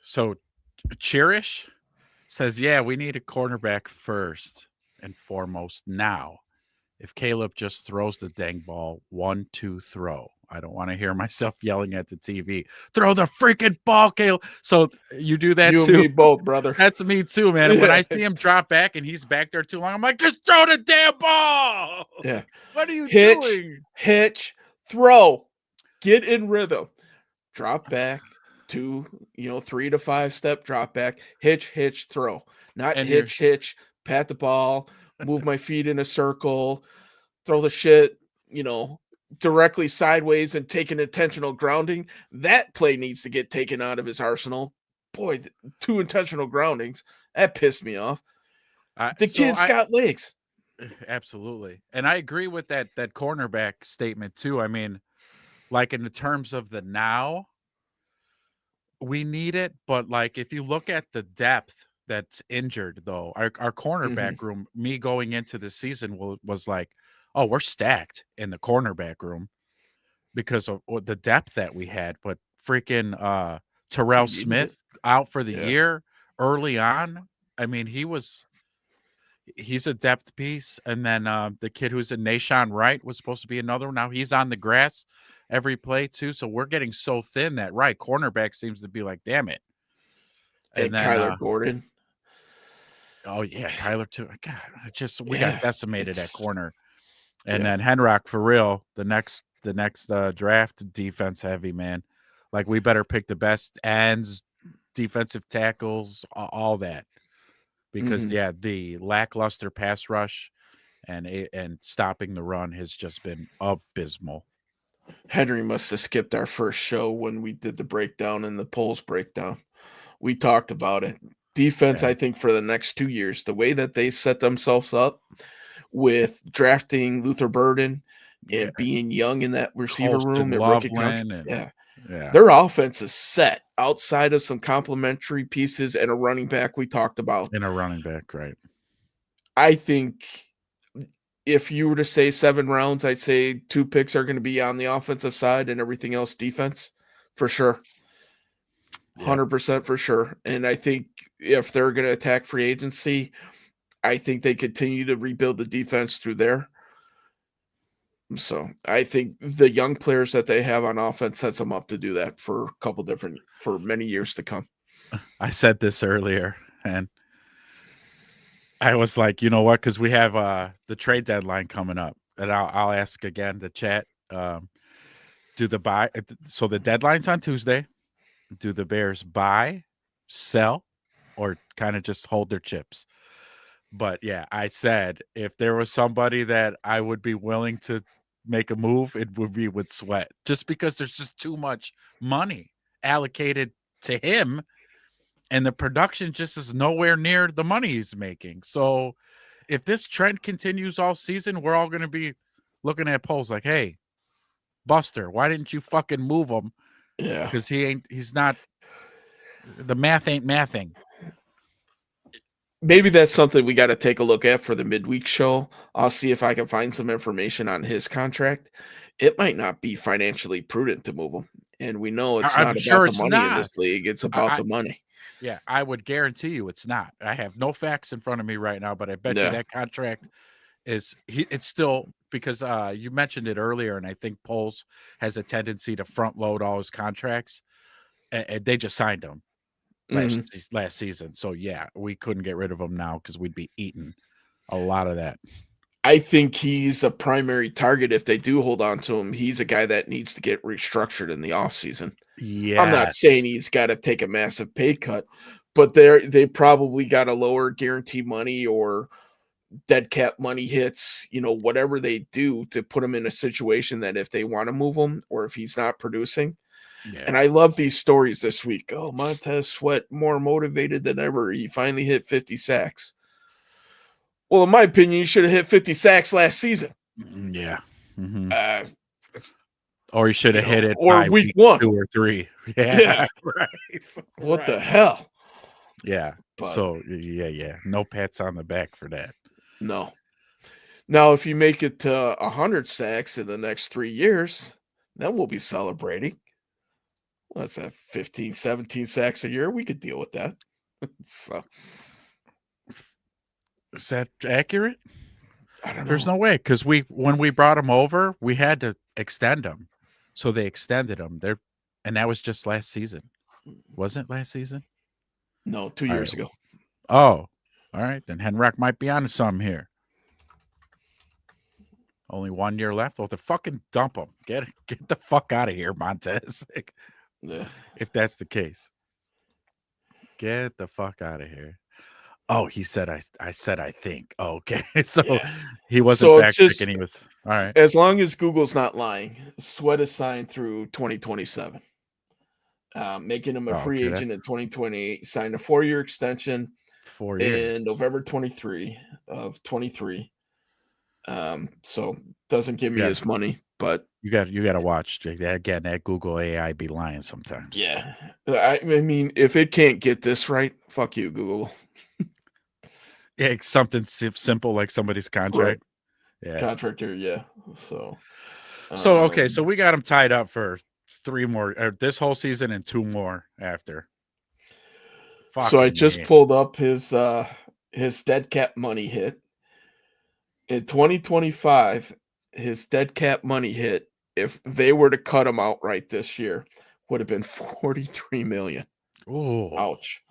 So Cherish says, yeah, we need a cornerback first and foremost now. If Caleb just throws the dang ball, 1-2 throw. I don't want to hear myself yelling at the TV. Throw the freaking ball, Caleb. So you do that You and too. me both, brother. That's me too, man. And when I see him drop back and he's back there too long, I'm like, just throw the damn ball. Yeah. What are you doing? Hitch, throw. Get in rhythm. Drop back, 2, 3 to 5 step drop back. Hitch, throw. Not And hitch, pat the ball, move my feet in a circle, throw the shit, directly sideways and take an intentional grounding. That play needs to get taken out of his arsenal. Boy, 2 intentional groundings. That pissed me off. The kid's got legs. Absolutely. And I agree with that cornerback statement too. I mean, like in the terms of the now, we need it, but like if you look at the depth that's injured though, our cornerback room, me going into the season was like, oh, we're stacked in the cornerback room because of the depth that we had. But freaking Terrell Smith out for the year early on. I mean, he's a depth piece. And then the kid who's in Nashawn Wright was supposed to be another one. Now he's on the grass every play too. So we're getting so thin that right cornerback seems to be like, damn it. And then Kyler Gordon. Oh yeah, Kyler too. God, we got decimated at corner. And then Henrock for real, the next draft, defense heavy, man. Like we better pick the best ends, defensive tackles, all that. Because the lackluster pass rush and stopping the run has just been abysmal. Henry must have skipped our first show when we did the breakdown and the polls breakdown. We talked about it. Defense, I think, for the next 2 years, the way that they set themselves up with drafting Luther Burden and being young in that receiver room at rookie contract. Yeah. Their offense is set outside of some complementary pieces and a running back we talked about. And a running back, right. I think if you were to say 7 rounds, I'd say 2 picks are gonna be on the offensive side and everything else defense, for sure. Yeah. 100% for sure, and I think if they're gonna attack free agency, I think they continue to rebuild the defense through there. So, I think the young players that they have on offense sets them up to do that for many years to come. I said this earlier, and I was like, you know what? Because we have the trade deadline coming up, and I'll ask again the chat. Do the buy? So the deadline's on Tuesday. Do the Bears buy, sell, or kind of just hold their chips? But yeah, I said if there was somebody that I would be willing to make a move, it would be with Sweat, just because there's just too much money allocated to him, and the production just is nowhere near the money he's making. So if this trend continues all season, we're all going to be looking at polls like, "Hey, Buster, why didn't you fucking move him? Yeah. Because he's not. The math ain't mathing." Maybe that's something we gotta take a look at for the midweek show. I'll see if I can find some information on his contract. It might not be financially prudent to move him, and we know it's I'm not about sure the it's money in not. this league, it's about I, the money. Yeah, I would guarantee you it's not. I have no facts in front of me right now, but I bet you Yeah. that contract it's still because you mentioned it earlier, and I think Poles has a tendency to front load all his contracts, and they just signed him Mhm. last season. So yeah, we couldn't get rid of him now because we'd be eating a lot of that. I think he's a primary target if they do hold on to him. He's a guy that needs to get restructured in the offseason. I'm not Yes. saying he's gotta take a massive pay cut, but they probably gotta lower guarantee money or dead cap money hits, whatever they do to put him in a situation that if they want to move him or if he's not producing. Yeah. And I love these stories this week. Oh, Montez Sweat more motivated than ever. He finally hit 50 sacks. Well, in my opinion, he should have hit 50 sacks last season. Yeah. Hmm. Uh, Or he should have hit it or by week week one. 2 or 3. Yeah. Yeah. Right. What the Right. hell? Yeah. But So yeah. No pats on the back for that. no. Now, if you make it to 100 sacks in the next 3 years, then we'll be celebrating. What's that, 15, 17 sacks a year? We could deal with that. So, Is that accurate? I don't There's know. no way because when we brought him over, we had to extend him, so they extended him there, and that was just last season, wasn't it last season? No, 2 All years right. ago. Oh, all right. Then Henrik might be on some here. Only 1 year left. Well, to fucking dump him. Get the fuck out of here, Montez. Yeah. If that's the case, get the fuck out of here. Oh, he said I said I think. Oh, okay. So Yeah. he wasn't So fact checking. just He was all right. as long as Google's not lying, Sweat is signed through 2027. Making him a Oh, free okay. agent That's in 2028. Signed a 4-year extension 4 years. in November 23 of 23. So doesn't give me Yeah. his money, but You got to watch again. That Google AI be lying sometimes. yeah. I mean, if it can't get this right, fuck you, Google. Yeah, it's something simple like somebody's Right. contract. Yeah. Contractor, yeah. So, So okay, so um, we got him tied up for 3 more this whole season and 2 more after. so I Fucking just yeah. pulled up his dead cap money hit. In 2025, his dead cap money hit, if they were to cut him outright this year, would have been 43 million. Oh, Ouch.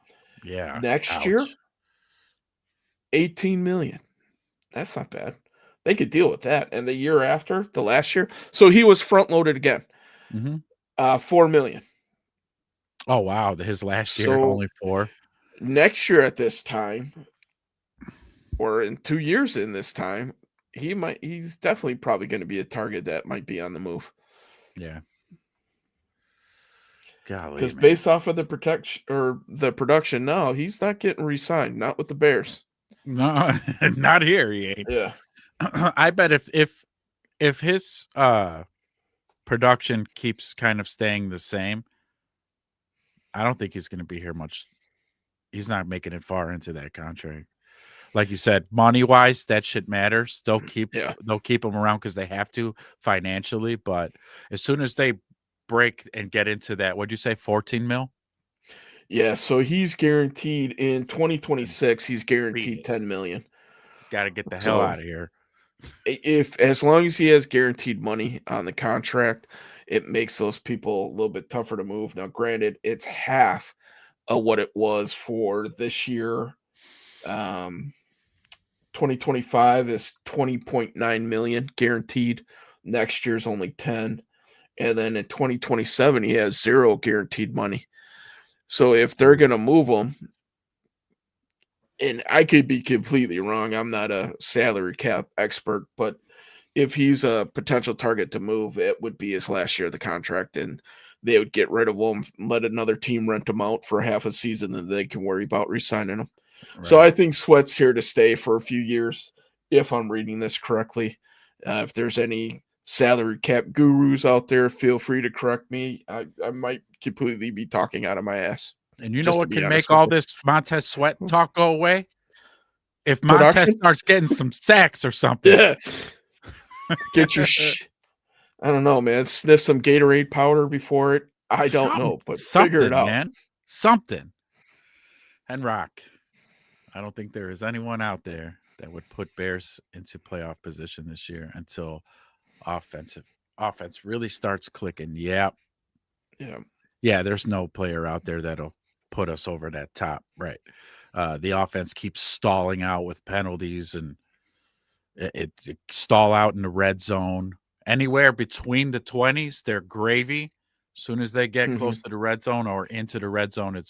yeah. Next year, Ouch. 18 million. That's not bad. They could deal with that. And the year after, the last year, so he was front loaded again. Mhm. 4 million. Oh, wow. His last year So only 4. next year at this time, or in 2 years in this time, he's definitely probably gonna be a target that might be on the move. Yeah. Golly, Because man. based off of the protection or the production now, he's not getting re-signed, not with the Bears. No, not here he ain't. Yeah. I bet if his production keeps kind of staying the same, I don't think he's going to be here much. He's not making it far into that contract. Like you said, money wise, that shit matters. Yeah. They'll keep him around because they have to financially. But as soon as they break and get into that, what'd you say, 14 mil? Yeah, so he's guaranteed in 2026, he's guaranteed We 10 million. got to get the hell So out of here. if as long as he has guaranteed money on the contract, it makes those people a little bit tougher to move. Now, granted, it's half of what it was for this year. Um, 2025 is 20.9 million guaranteed. Next year's only 10. And then in 2027, he has zero guaranteed money. So if they're going to move him, and I could be completely wrong, I'm not a salary cap expert, but if he's a potential target to move, it would be his last year of the contract, and they would get rid of him, let another team rent him out for half a season, and they can worry about re-signing him. So Right. I think Sweat's here to stay for a few years, if I'm reading this correctly. If there's any salary cap gurus out there, feel free to correct me. I might completely be talking out of my ass, And you know just to what be can honest make with all you. this Montez Sweat talk go away? If Montez Production? starts getting some sacks or something. Yeah. Get your I don't know, man. Sniff some Gatorade powder before it. I don't know, but figure it Something, out. man. Something. And Rock. I don't think there is anyone out there that would put Bears into playoff position this year until offense really starts clicking. Yeah. Yeah. Yeah, there's no player out there that'll put us over that top, right? The offense keeps stalling out with penalties and it stall out in the red zone. Anywhere between the 20s, they're gravy. As soon as they get close Mhm. to the red zone or into the red zone, it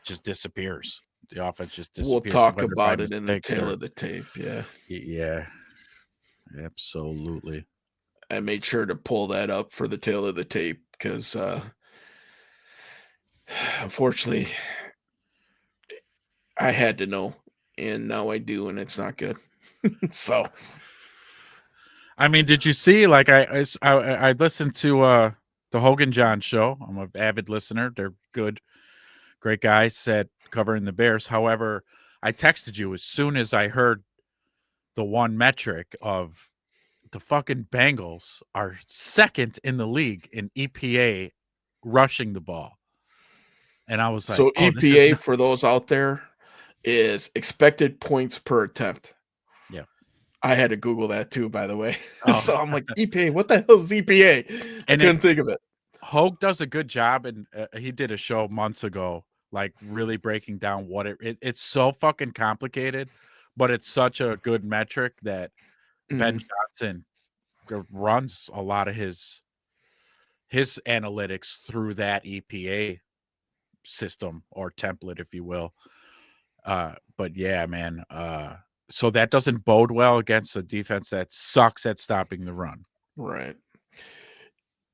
just disappears. The offense just We'll disappears, talk whether by about it in the mistakes tail or of the tape. Yeah. yeah, absolutely. I made sure to pull that up for the tail of the tape because unfortunately I had to know. And now I do, and it's not good. So I mean, did you see? Like, I listened to the Hogan John show. I'm an avid listener. They're good, great guys. Said covering the Bears. However, I texted you as soon as I heard the one metric of the fucking Bengals are second in the league in EPA rushing the ball, and I was like, so oh, this is EPA not. for those out there is expected points per attempt. Yeah. I had to Google that too, by the way. Oh, So I'm like, EPA, what the hell is EPA? I and it couldn't think of it. Hogue does a good job, and he did a show months ago, like really breaking down what it's so fucking complicated, but it's such a good metric that Ben Mhm. Johnson runs a lot of his analytics through that EPA system or template, if you will. But yeah, man. So that doesn't bode well against a defense that sucks at stopping the run. Right.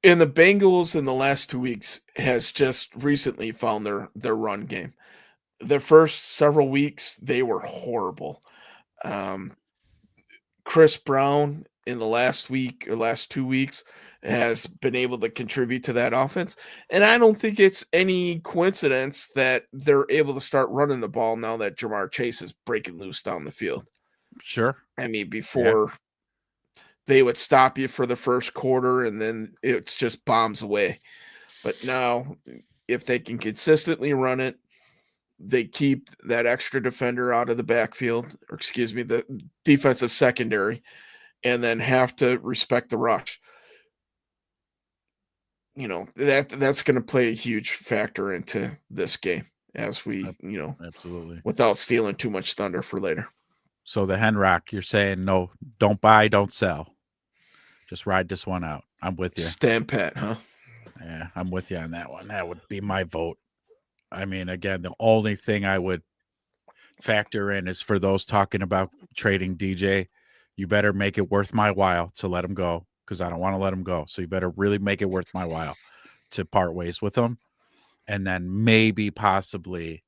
And the Bengals in the last 2 weeks has just recently found their run game. The first several weeks, they were horrible. Um, Chris Brown in the last week or last 2 weeks has been able to contribute to that offense, and I don't think it's any coincidence that they're able to start running the ball now that Jamar Chase is breaking loose down the field. Sure. I mean, Yeah. before they would stop you for the first quarter and then it's just bombs away. But now, if they can consistently run it, they keep that extra defender out of the backfield, or excuse me, the defensive secondary, and then have to respect the rush. That's going to play a huge factor into this game as we, ab- Absolutely. without stealing too much thunder for later. So the hen rock, you're saying no, don't buy, don't sell. Just ride this one out. I'm with you. Stand pat, huh? Yeah, I'm with you on that one. That would be my vote. I mean, again, the only thing I would factor in is for those talking about trading DJ, you better make it worth my while to let him go because I don't want to let him go. So you better really make it worth my while to part ways with him. And then maybe possibly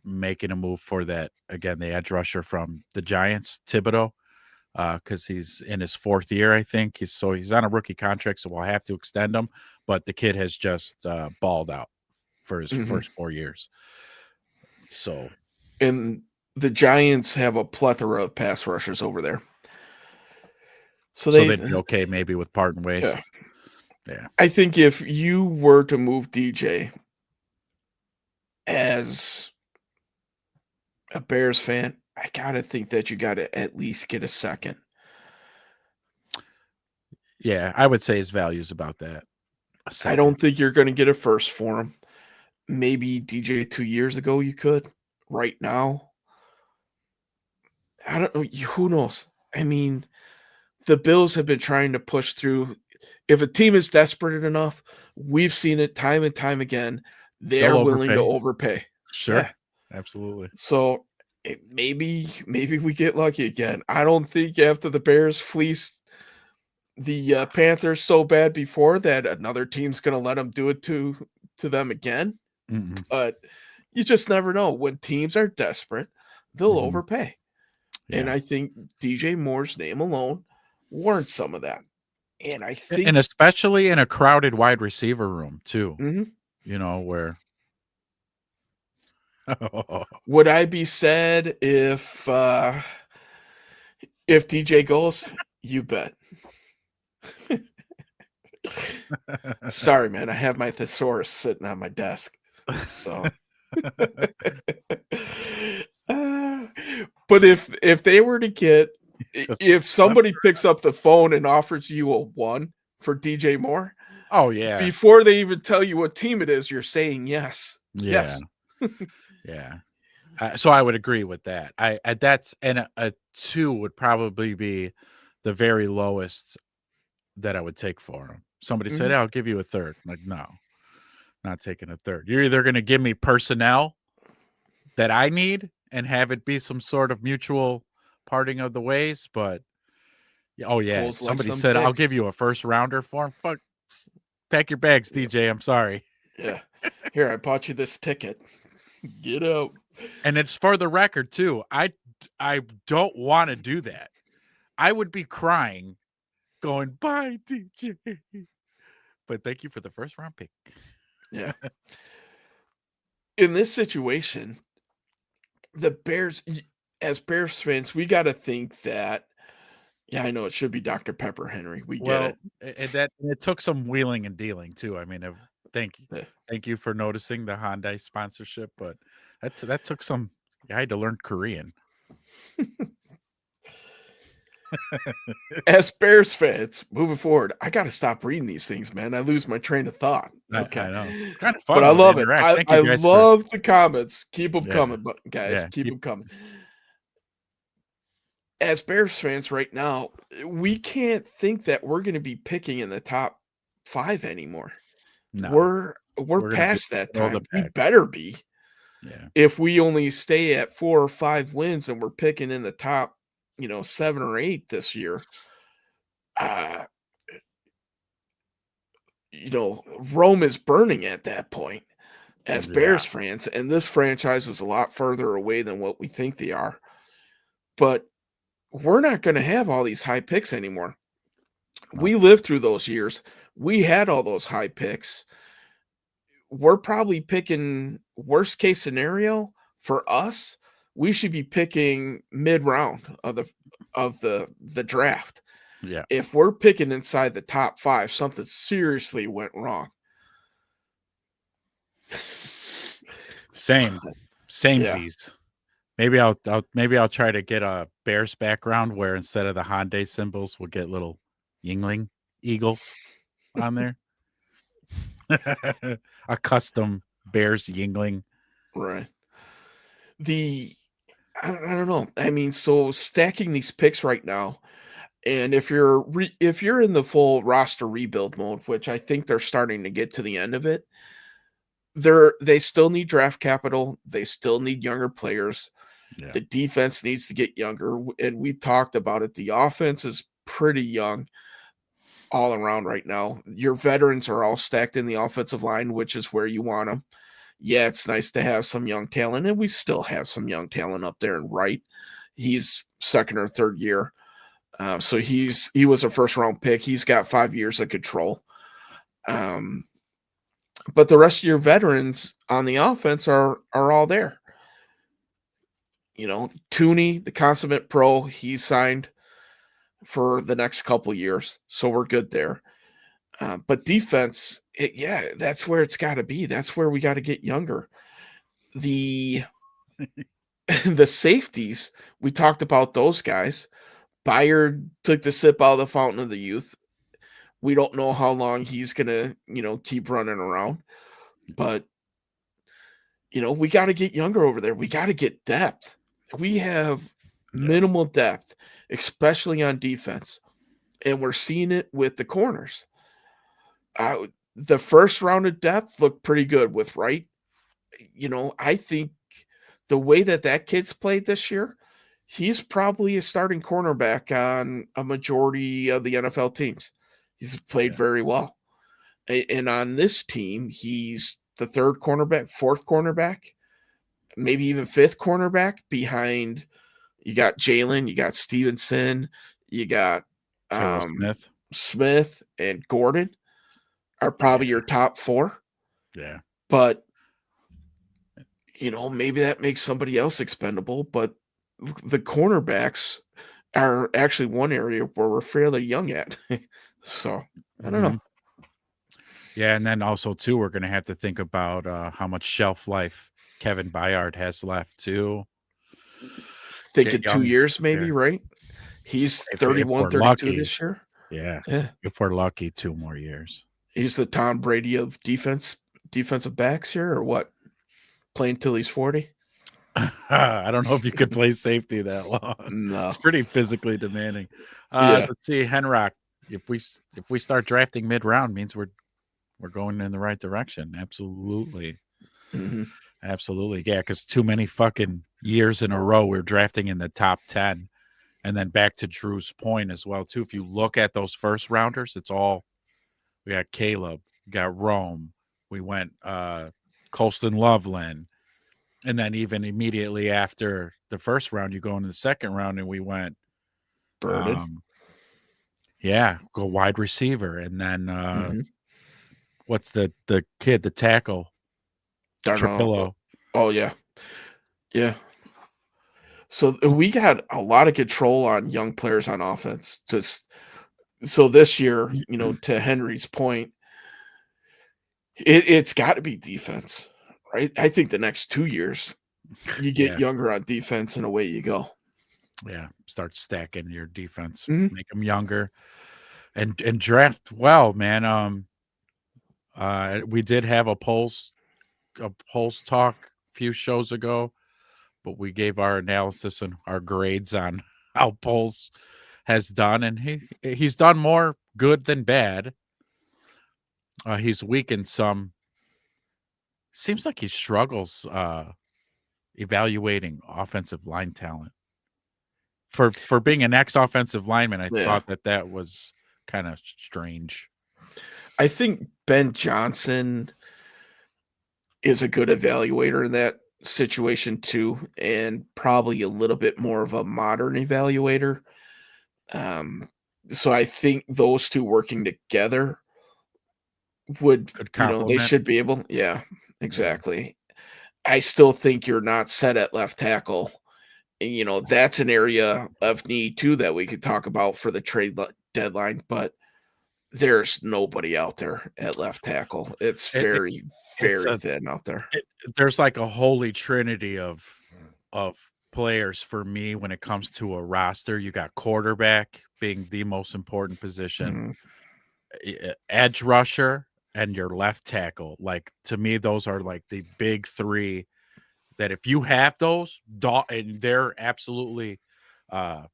making a move for that again, the edge rusher from the Giants, Thibodeau. because he's in his 4th year, I think. He's on a rookie contract, so we'll have to extend him. But the kid has just balled out for his Mhm. first 4 years. So And the Giants have a plethora of pass rushers over there. So they'd be okay maybe with parting ways. yeah. Yeah. I think if you were to move DJ as a Bears fan, I gotta think that you gotta at least get a second. Yeah, I would say his value is about that. A I second. don't think you're gonna get a first for him. Maybe DJ 2 years ago you could. Right now, I don't know. Who knows? I mean, the Bills have been trying to push through. If a team is desperate enough, we've seen it time and time again. They're They'll willing to overpay. overpay. Sure. Yeah. Absolutely. So maybe we get lucky again. I don't think after the Bears fleeced the Panthers so bad before that another team's going to let them do it to them again. Mm-mm. But you just never know. When teams are desperate, they'll Mhm. overpay. And Yeah. I think DJ Moore's name alone warrants some of that. And I think And especially in a crowded wide receiver room too, mhm. where Would I be sad if DJ goes? You bet. Sorry, man. I have my thesaurus sitting on my desk. So Uh, but if they were to get just if somebody picks up the phone and offers you a 1 for DJ Moore, Oh, yeah. before they even tell you what team it is, you're saying yes. Yeah. Yes. Yeah. So I would agree with that. That's and a 2 would probably be the very lowest that I would take for him. Somebody said, Mhm. "I'll give you a third." I'm like, "No, not taking a third. You're either gonna give me personnel that I need and have it be some sort of mutual parting of the ways, but oh, yeah. Foles likes Somebody them said, "I'll picks. give you a first rounder for him." Pack your bags, Yep. DJ. I'm sorry. Yeah. Here, I bought you this ticket. Get out. And it's for the record too. I don't want to do that. I would be crying going, "Bye, DJ." But thank you for the first round pick. Yeah. In this situation, the Bears as Bears fans, we gotta think that yeah, I know it should be Dr. Pepper, Henry. We get Well, it. and it took some wheeling and dealing too. I mean, thank you, Yeah. thank you for noticing the Hyundai sponsorship, but that took some. I had to learn Korean. As Bears fans, moving forward, I gotta stop reading these things, man. I lose my train of thought. I Okay. know it's kind of But fun I though to love it. interact. I Thank you I guys for love the comments. Keep them yeah coming, but guys, yeah keep keep them coming. As Bears fans right now, we can't think that we're gonna be picking in the top 5 anymore. no We're we're gonna be past that middle of the time. We pack. better be. Yeah. If we only stay at 4 or 5 wins and we're picking in the top, 7 or 8 this year, uh, Rome is burning at that point as Yeah. Bears fans, and this franchise is a lot further away than what we think they are. But we're not gonna have all these high picks anymore. No. We lived through those years. We had all those high picks. We're probably picking worst case scenario for us, we should be picking mid round of the draft. Yeah. If we're picking inside the top 5, something seriously went wrong. Same. Yeah. Samesies. Maybe I'll try to get a Bears background where instead of the Hyundai symbols, we'll get little Yingling eagles on there. A custom Bears Yingling. Right. The I don't know. I mean, so stacking these picks right now, and if you're in the full roster rebuild mode, which I think they're starting to get to the end of it, they still need draft capital. They still need younger players. Yeah. The defense needs to get younger, and we talked about it. The offense is pretty young all around right now. Your veterans are all stacked in the offensive line, which is where you want them. Yeah, it's nice to have some young talent, and we still have some young talent up there and right. He's second or third year. So he was a first round pick. He's got 5 years of control. Um, but the rest of your veterans on the offense are all there. Tooney, the consummate pro, he's signed for the next couple years, so we're good there. But defense, yeah, that's where it's got to be. That's where we got to get younger. The the safeties, we talked about those guys. Byard took the sip out of the fountain of the youth. We don't know how long he's gonna, keep running around, but we got to get younger over there. We got to get depth. We have Yeah. minimal depth, especially on defense, and we're seeing it with the corners. The first round of depth looked pretty good with Wright. I think the way that kid's played this year, he's probably a starting cornerback on a majority of the NFL teams. He's played Yeah. very well. And on this team, he's the third cornerback, fourth cornerback, maybe even fifth cornerback behind. You got Jalen, you got Stevenson, you got Taylor um, Smith. Smith and Gordon are Yeah. probably your top four. Yeah. But maybe that makes somebody else expendable. But the cornerbacks are actually one area where we're fairly young at. So I don't know. Mhm. Yeah, and then also too, we're gonna have to think about how much shelf life Kevin Byard has left too. Thinking Get 2 young years maybe, there. right? He's If 31, we're 32 lucky. this year. Yeah. Yeah. If we're lucky, 2 more years. He's the Tom Brady of defensive backs here or what? Playing till he's 40? I don't know if you could play safety that long. No. It's pretty physically demanding. Yeah. Let's see, Henrock. If we start drafting mid round, means we're going in the right direction. Absolutely, Mhm. absolutely. Yeah, because too many fucking years in a row we're drafting in the top 10, and then back to Drew's point as well too. If you look at those first rounders, it's all we got. Caleb, we got Rome. We went Colston Loveland. And then even immediately after the first round, you go into the second round, and we went, Burden. um, yeah, go wide receiver, and then Mhm. what's the kid, the tackle, Darnell. Trapillo. Oh, yeah. Yeah. So we got a lot of control on young players on offense. Just so this year, to Henry's point, it's got to be defense, right? I think the next 2 years you get Yeah, younger on defense and away you go. yeah. Start stacking your defense, Mhm. make them younger, and draft well, man. We did have a polls talk a few shows ago, but we gave our analysis and our grades on how polls has done, and he's done more good than bad. He's weakened some. Seems like he struggles evaluating offensive line talent. For being an ex-offensive lineman, I Yeah. thought that was kind of strange. I think Ben Johnson is a good evaluator in that situation too, and probably a little bit more of a modern evaluator. Um, so I think those two working together would, Good they compliment. should be able. Yeah, Yeah. exactly. I still think you're not set at left tackle. And, that's an area of need too that we could talk about for the deadline, but there's nobody out there at left tackle. It's It, it very, it's very a thin out there. it, there's like a holy trinity of players for me when it comes to a roster. You got quarterback being the most important position, Mhm. edge rusher, and your left tackle. Like to me, those are like the big three that if you have those, and they're absolutely uh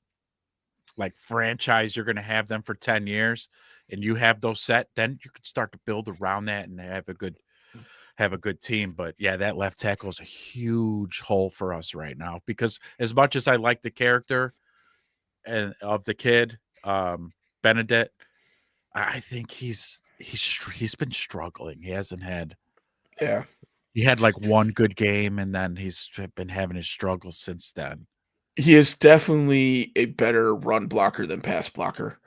like franchise, you're gonna have them for 10 years and you have those set, then you can start to build around that and have a good team. But yeah, that left tackle is a huge hole for us right now because as much as I like the character and of the kid, Benedict, I think he's been struggling. Yeah. He had like one good game and then he's been having his struggles since then. He is definitely a better run blocker than pass blocker.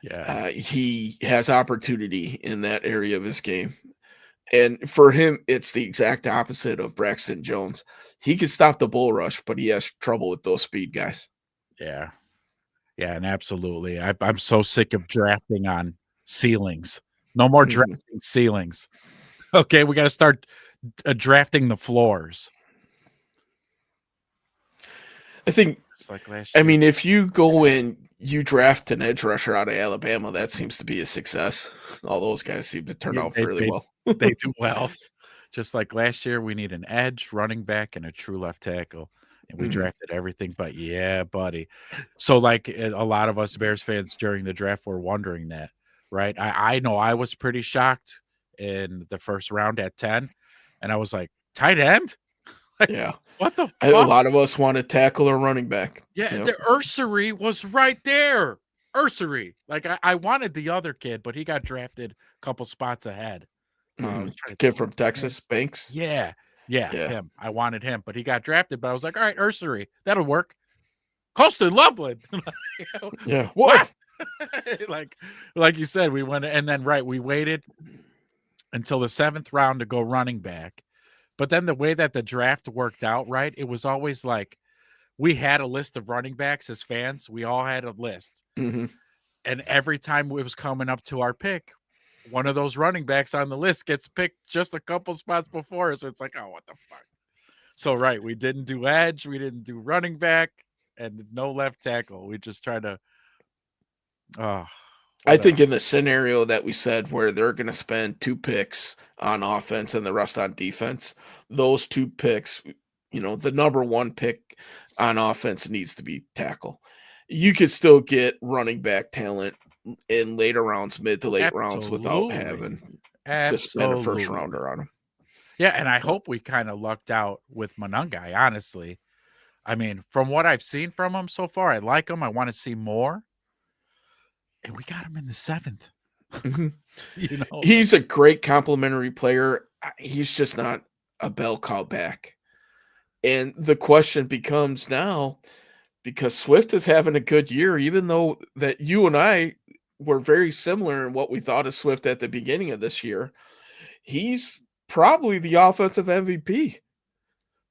Yeah, He has opportunity in that area of his game. And for him, it's the exact opposite of Braxton Jones. He can stop the bull rush, but he has trouble with those speed guys. yeah, yeah, and absolutely. I'm so sick of drafting on ceilings. No more Mhm. drafting ceilings. Okay, we gotta start, drafting the floors. I think, Just like I last year. mean, if you go and you draft an edge rusher out of Alabama, that seems to be a success. All those guys seem to turn Yeah, out they fairly they well. they do well. Just like last year, we need an edge, running back, and a true left tackle, and we Mhm. drafted everything but yeah, buddy. So, like, a lot of us Bears fans during the draft were wondering that, right? I know I was pretty shocked in the first round at 10, and I was like, "Tight end? Like, Yeah. what the A fuck?" lot of us want to tackle or running back. Yeah, Yep. the Ursary was right there. Ursary. Like, I wanted the other kid, but he got drafted a couple spots ahead. I was Mhm. trying to think, Kid what was from his name? Texas, Banks. Yeah, yeah, Yeah. him. I wanted him, but he got drafted, but I was like, "Alright, Ursary, that'll work." Colston Loveland. You know, Yeah. Whoa. what? Like like you said, we went and then right, we waited until the 7th round to go running back, but then the way that the draft worked out, right, it was always like we had a list of running backs as fans, we all had a list, Mhm. and every time it was coming up to our pick, one of those running backs on the list gets picked just a couple spots before us. It's like, "Oh, what the fuck?" So, right, we didn't do edge, we didn't do running back, and no left tackle. We just tried to oh, I what think a in the scenario that we said where they're going to spend 2 picks on offense and the rest on defense, those 2 picks, the number 1 pick on offense needs to be tackle. You could still get running back talent in later rounds, mid to late rounds without absolutely. having to spend a first Absolutely. rounder on them. Yeah, and I But hope we kinda lucked out with Monangai, honestly. I mean, from what I've seen from him so far, I like him, I wanna see more, and we got him in the 7th, mhm. you know? He's a great complimentary player. He's just not a bell cow back. And the question becomes now, because Swift is having a good year, even though that you and I were very similar in what we thought of Swift at the beginning of this year, he's probably the offensive MVP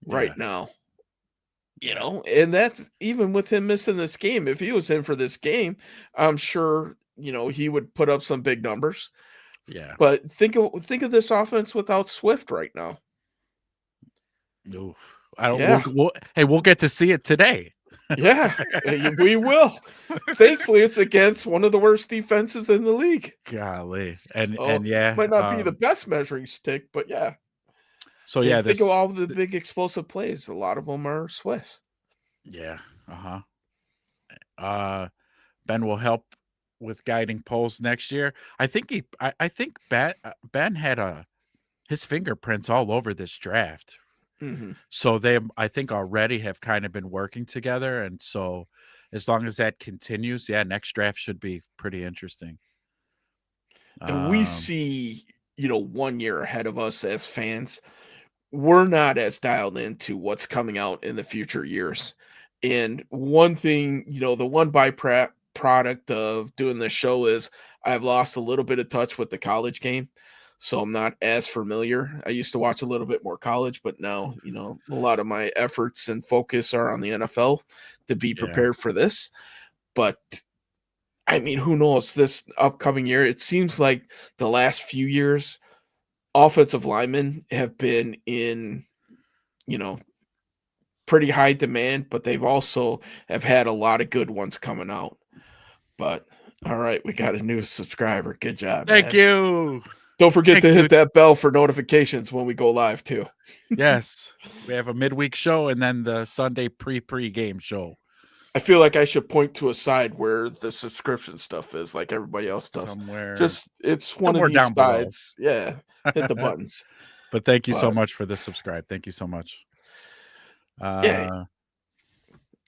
right Yeah, now, yeah, and that's even with him missing this game. If he was in for this game, I'm sure, he would put up some big numbers. yeah. But think of this offense without Swift right now. Oof. I don't Yeah. we'll hey, we'll get to see it today. Yeah, we will. Thankfully, it's against one of the worst defenses in the league. Golly, So, yeah, might not be the best measuring stick, but yeah. so And yeah, think of this all the th big explosive plays. A lot of them are Swifts. yeah, uh-huh. Uh, Ben will help with guiding polls next year. I think Ben had his fingerprints all over this draft. Mhm. So they, I think, already have kind of been working together, and so as long as that continues, yeah, next draft should be pretty interesting. And we Um, see, 1 year ahead of us as fans. We're not as dialed into what's coming out in the future years. And one thing, the one byproduct of doing this show is I've lost a little bit of touch with the college game. So I'm not as familiar. I used to watch a little bit more college, but now, a lot of my efforts and focus are on the NFL to be yeah, prepared for this. But I mean, who knows this upcoming year? It seems like the last few years, offensive linemen have been in, you know, pretty high demand, but they've also have had a lot of good ones coming out. But all right, we got a new subscriber. Good job, thank man. you, Don't forget thank to you. hit that bell for notifications when we go live too. Yes, we have a midweek show and then the Sunday pre-game show I feel like I should point to a side where the subscription stuff is like everybody else does. somewhere Just it's one of somewhere these down below. sides. Yeah, hit the buttons. But thank you so But much for the subscribe. Thank you so much. yeah, Uh,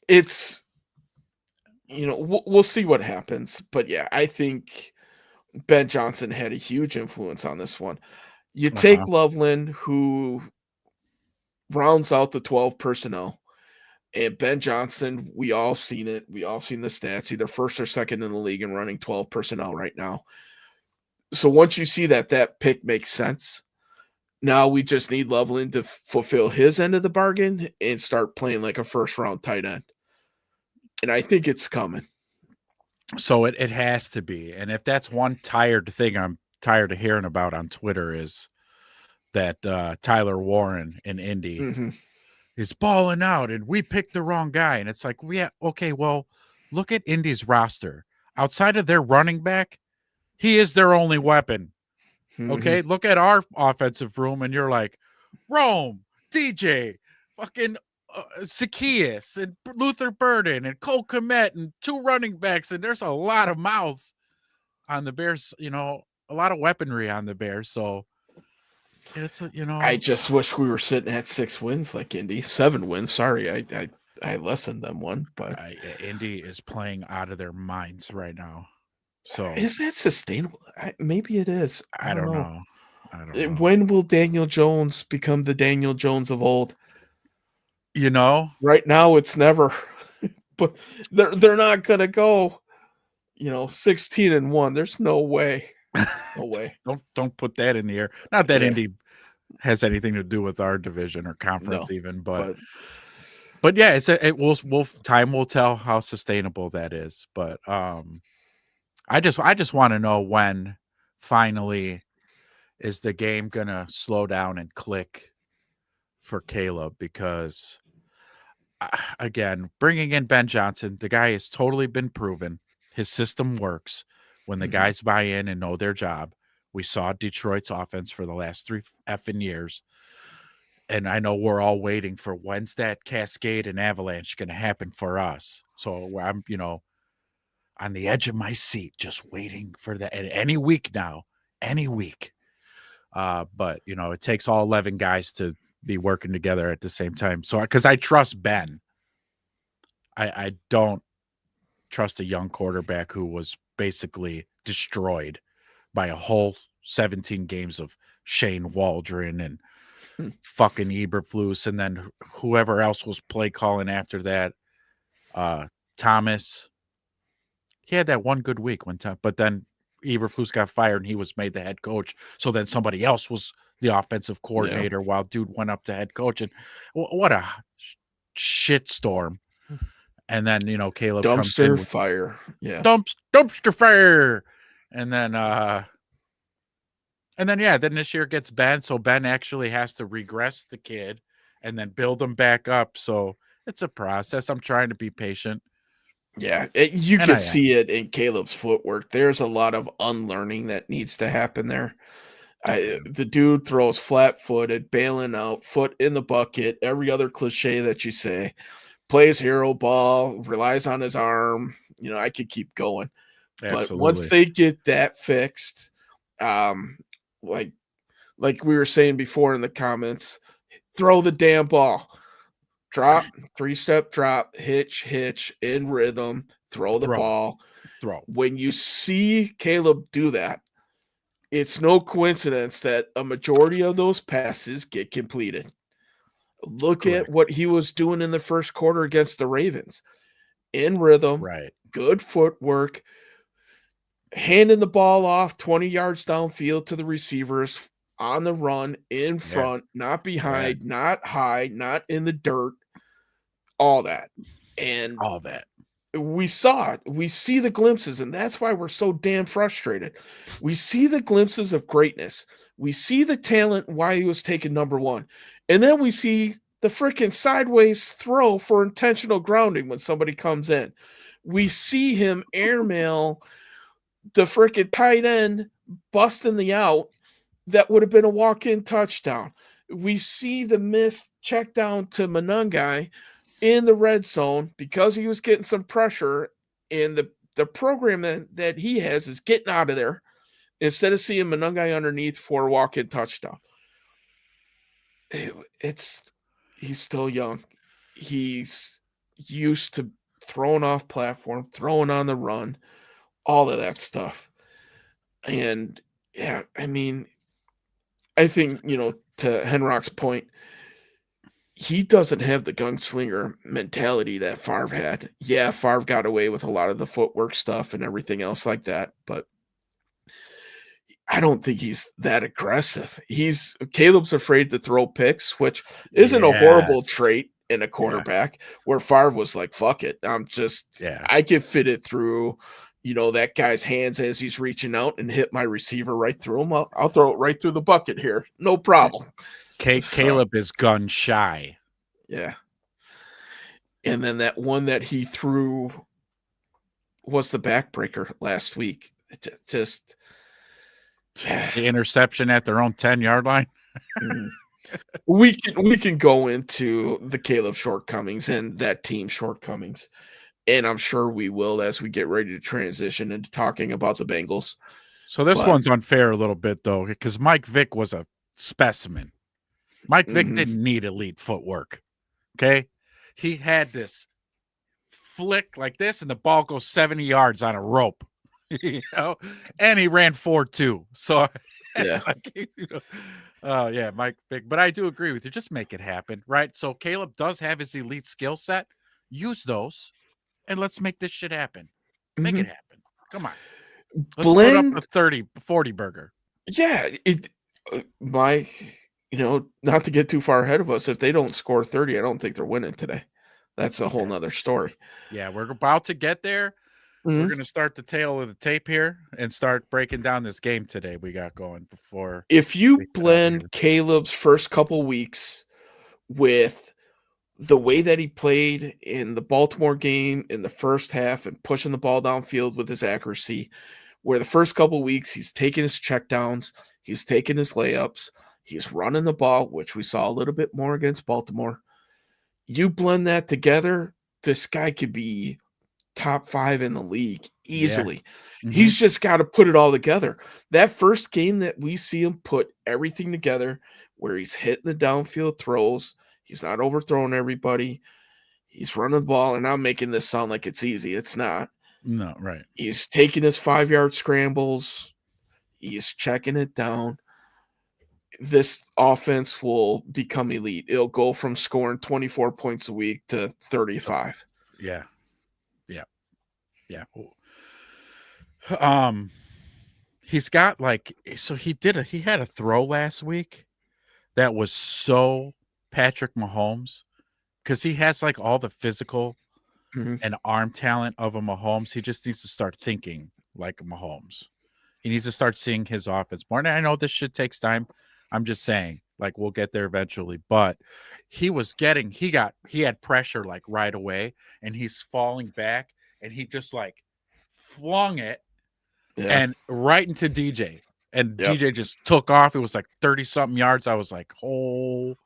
it's we'll see what happens. But yeah, I think Ben Johnson had a huge influence on this one. You take uh-huh. Loveland, who rounds out the 12 personnel. And Ben Johnson, we all seen it. We all seen the stats, either first or second in the league and running 12 personnel right now. So once you see that pick makes sense, now we just need Loveland to fulfill his end of the bargain and start playing like a first round tight end. And I think it's coming. So it has to be. And if that's one tired thing I'm tired of hearing about on Twitter is that Tyler Warren in Indy Mm-hmm. is balling out and we picked the wrong guy. And it's like, yeah, okay, well, look at Indy's roster. Outside of their running back, he is their only weapon. Mm-hmm. Okay, look at our offensive room, and you're like, Rome, DJ, fucking Zacchaeus, and Luther Burden, and Cole Kmet, and 2 running backs, and there's a lot of mouths on the Bears. A lot of weaponry on the Bears. So it's I just wish we were sitting at 6 wins like Indy. 7 wins. Sorry, I lessened them one, but Indy is playing out of their minds right now. So is that sustainable? Maybe it is. I I don't don't know. know. I don't know. When will Daniel Jones become the Daniel Jones of old? You know, Right now, it's never. But they're not gonna go, 16-1. There's no way. No way. don't put that in the air. Not that Yeah. Indy has anything to do with our division or No. conference even, but But yeah, it will time will tell how sustainable that is. But I just want to know when finally is the game gonna slow down and click for Caleb, because again, bringing in Ben Johnson, the guy has totally been proven. His system works when the Mhm. guys buy in and know their job. We saw Detroit's offense for the last 3 effing years. And I know we're all waiting for when's that cascade and avalanche going to happen for us. So I'm, on the edge of my seat, just waiting for that. And any week now, any week. But it takes all 11 guys to be working together at the same time. So because I trust Ben, I don't trust a young quarterback who was basically destroyed by a whole 17 games of Shane Waldron and Hmm. fucking Eberflus, and then whoever else was play calling after that. Thomas, he had that one good week one time, but then Eberflus got fired and he was made the head coach. So then somebody else was the offensive Yeah. coordinator while dude went up to head coach, and what a shit storm. And then Caleb comes in Dumpster with fire. Yeah. dumpster fire, and then yeah, then this year gets Ben, so Ben actually has to regress the kid and then build him back up. So it's a process. I'm trying to be patient, Yeah. You and could I am. see it in Caleb's footwork. There's a lot of unlearning that needs to happen there. Oh yeah, The dude throws flat footed, bailing out, foot in the bucket, every other cliche that you say, plays hero ball, relies on his arm. I could keep going. But once absolutely. they get that fixed, um, like we were saying before in the comments, throw the damn ball. Drop, 3-step drop, hitch, in rhythm, throw the Throw, ball. throw. When you see Caleb do that, it's no coincidence that a majority of those passes get completed. Look at Correct. what he was doing in the first quarter against the Ravens. In rhythm, Right. good footwork, handing the ball off 20 yards downfield to the receivers on the run, in Yeah. front, not Yeah. behind, not high, not in the dirt, all that. And All that. we saw it. We see the glimpses, and that's why we're so damn frustrated. We see the glimpses of greatness. We see the talent, why he was taken number one. And then we see the freaking sideways throw for intentional grounding when somebody comes in. We see him airmail the freaking tight end busting the out that would have been a walk-in touchdown. We see the missed check down to Monangai in the red zone because he was getting some pressure, and the program that he has is getting out of there instead of seeing Monangai underneath for a walk-in touchdown. It's he's still young. He's used to throwing off platform, throwing on the run, all of that stuff. And yeah, I mean, I think, to Henrock's point, he doesn't have the gunslinger mentality that Favre had. Yeah, Favre got away with a lot of the footwork stuff and everything else like that, but I don't think he's that aggressive. Caleb's afraid to throw picks, which isn't a horrible Yes. trait in a Yeah. quarterback, where Favre was like, "Fuck it. Yeah. I can fit it through, that guy's hands as he's reaching out and hit my receiver right through him. I'll throw it right through the bucket here. No Yeah. problem." So, Caleb is gun shy. yeah. And then that one that he threw was the backbreaker last week. Just The interception at their own 10-yard line. mm. We can go into the Caleb shortcomings and that team shortcomings, and I'm sure we will as we get ready to transition into talking about the Bengals. So this But one's unfair a little bit, though, because Mike Vick was a specimen. Mike Vick mhm, didn't need elite footwork, okay? He had this flick like this, and the ball goes 70 yards on a rope, and he ran 4.2. So yeah, it's like, yeah, Mike Vick. But I do agree with you. Just make it happen, right? So Caleb does have his elite skill set. Use those, and let's make this shit happen. Make mhm. it happen. Come on. Let's put up a Blend, 30-40 burger. yeah, not to get too far ahead of us, if they don't score 30, I don't think they're winning today. That's a whole nother Yes. story. Yeah, we're about to get there. We're Mhm. going to start the tail of the tape here and start breaking down this game today we got going before If you we head out here. blend Caleb's first couple weeks with the way that he played in the Baltimore game in the first half and pushing the ball downfield with his accuracy, where the first couple weeks he's taking his checkdowns, he's taking his layups, he's running the ball, which we saw a little bit more against Baltimore. You blend that together, this guy could be top 5 in the league Yeah. easily. Mhm. He's just got to put it all together. That first game that we see him put everything together, where he's hitting the downfield throws, he's not overthrowing everybody, he's running the ball, and I'm making this sound like it's easy. It's not. No, right. He's taking his 5-yard scrambles, he's checking it down. This offense will become elite. It'll go from scoring 24 points a week to 35. Yeah. Yeah. Yeah. Um he's got like so he had a throw last week that was so Patrick Mahomes cuz he has like all the physical Mhm. and arm talent of a Mahomes. He just needs to start thinking like a Mahomes. He needs to start seeing his offense more. And I know this shit takes time. I'm just saying, like, we'll get there eventually. But he had pressure like right away, and he's falling back, and he just like flung it Yeah. and right into DJ. And Yep. DJ just took off. It was like 30 something yards. I was like, oh,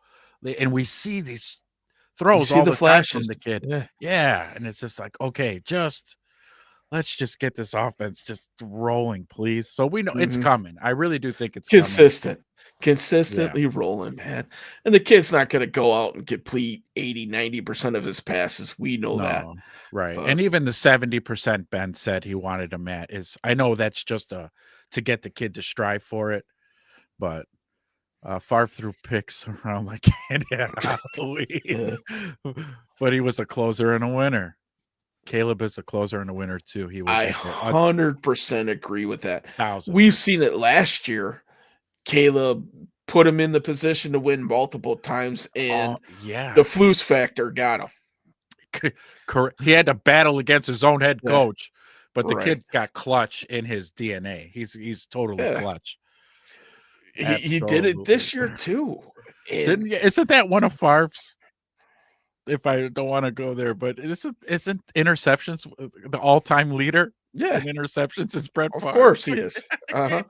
and we see these You throws see all the the time flashes. from the kid. Yeah. Yeah. And it's just like, okay, let's just get this offense just rolling, please. So we know it's Mhm. coming. I really do think it's coming. Consistent. Yeah. Consistently rolling, man. And the kid's not gonna go out and complete 80, 90% of his passes. We know that. No. Right. But And even the 70% Ben said he wanted him at is I know that's just to get the kid to strive for it, but Favre threw picks around like candy at Halloween. yeah, But he was a closer and a winner. Caleb is a closer and a winner too. He will I get there 100% agree with that. We've 1,000%. seen it last year. Caleb put him in the position to win multiple times, Oh and the yeah. fluke factor got him. Correct. He had to battle against his own head Yeah, coach, but the right. kid's got clutch in his DNA. He's totally Yeah. clutch. He did it Absolutely. this year too. And Isn't that one of Favre's? If I don't want to go there, but isn't interceptions the all-time leader yeah, in interceptions is Brett of Favre? course he is. Uh-huh.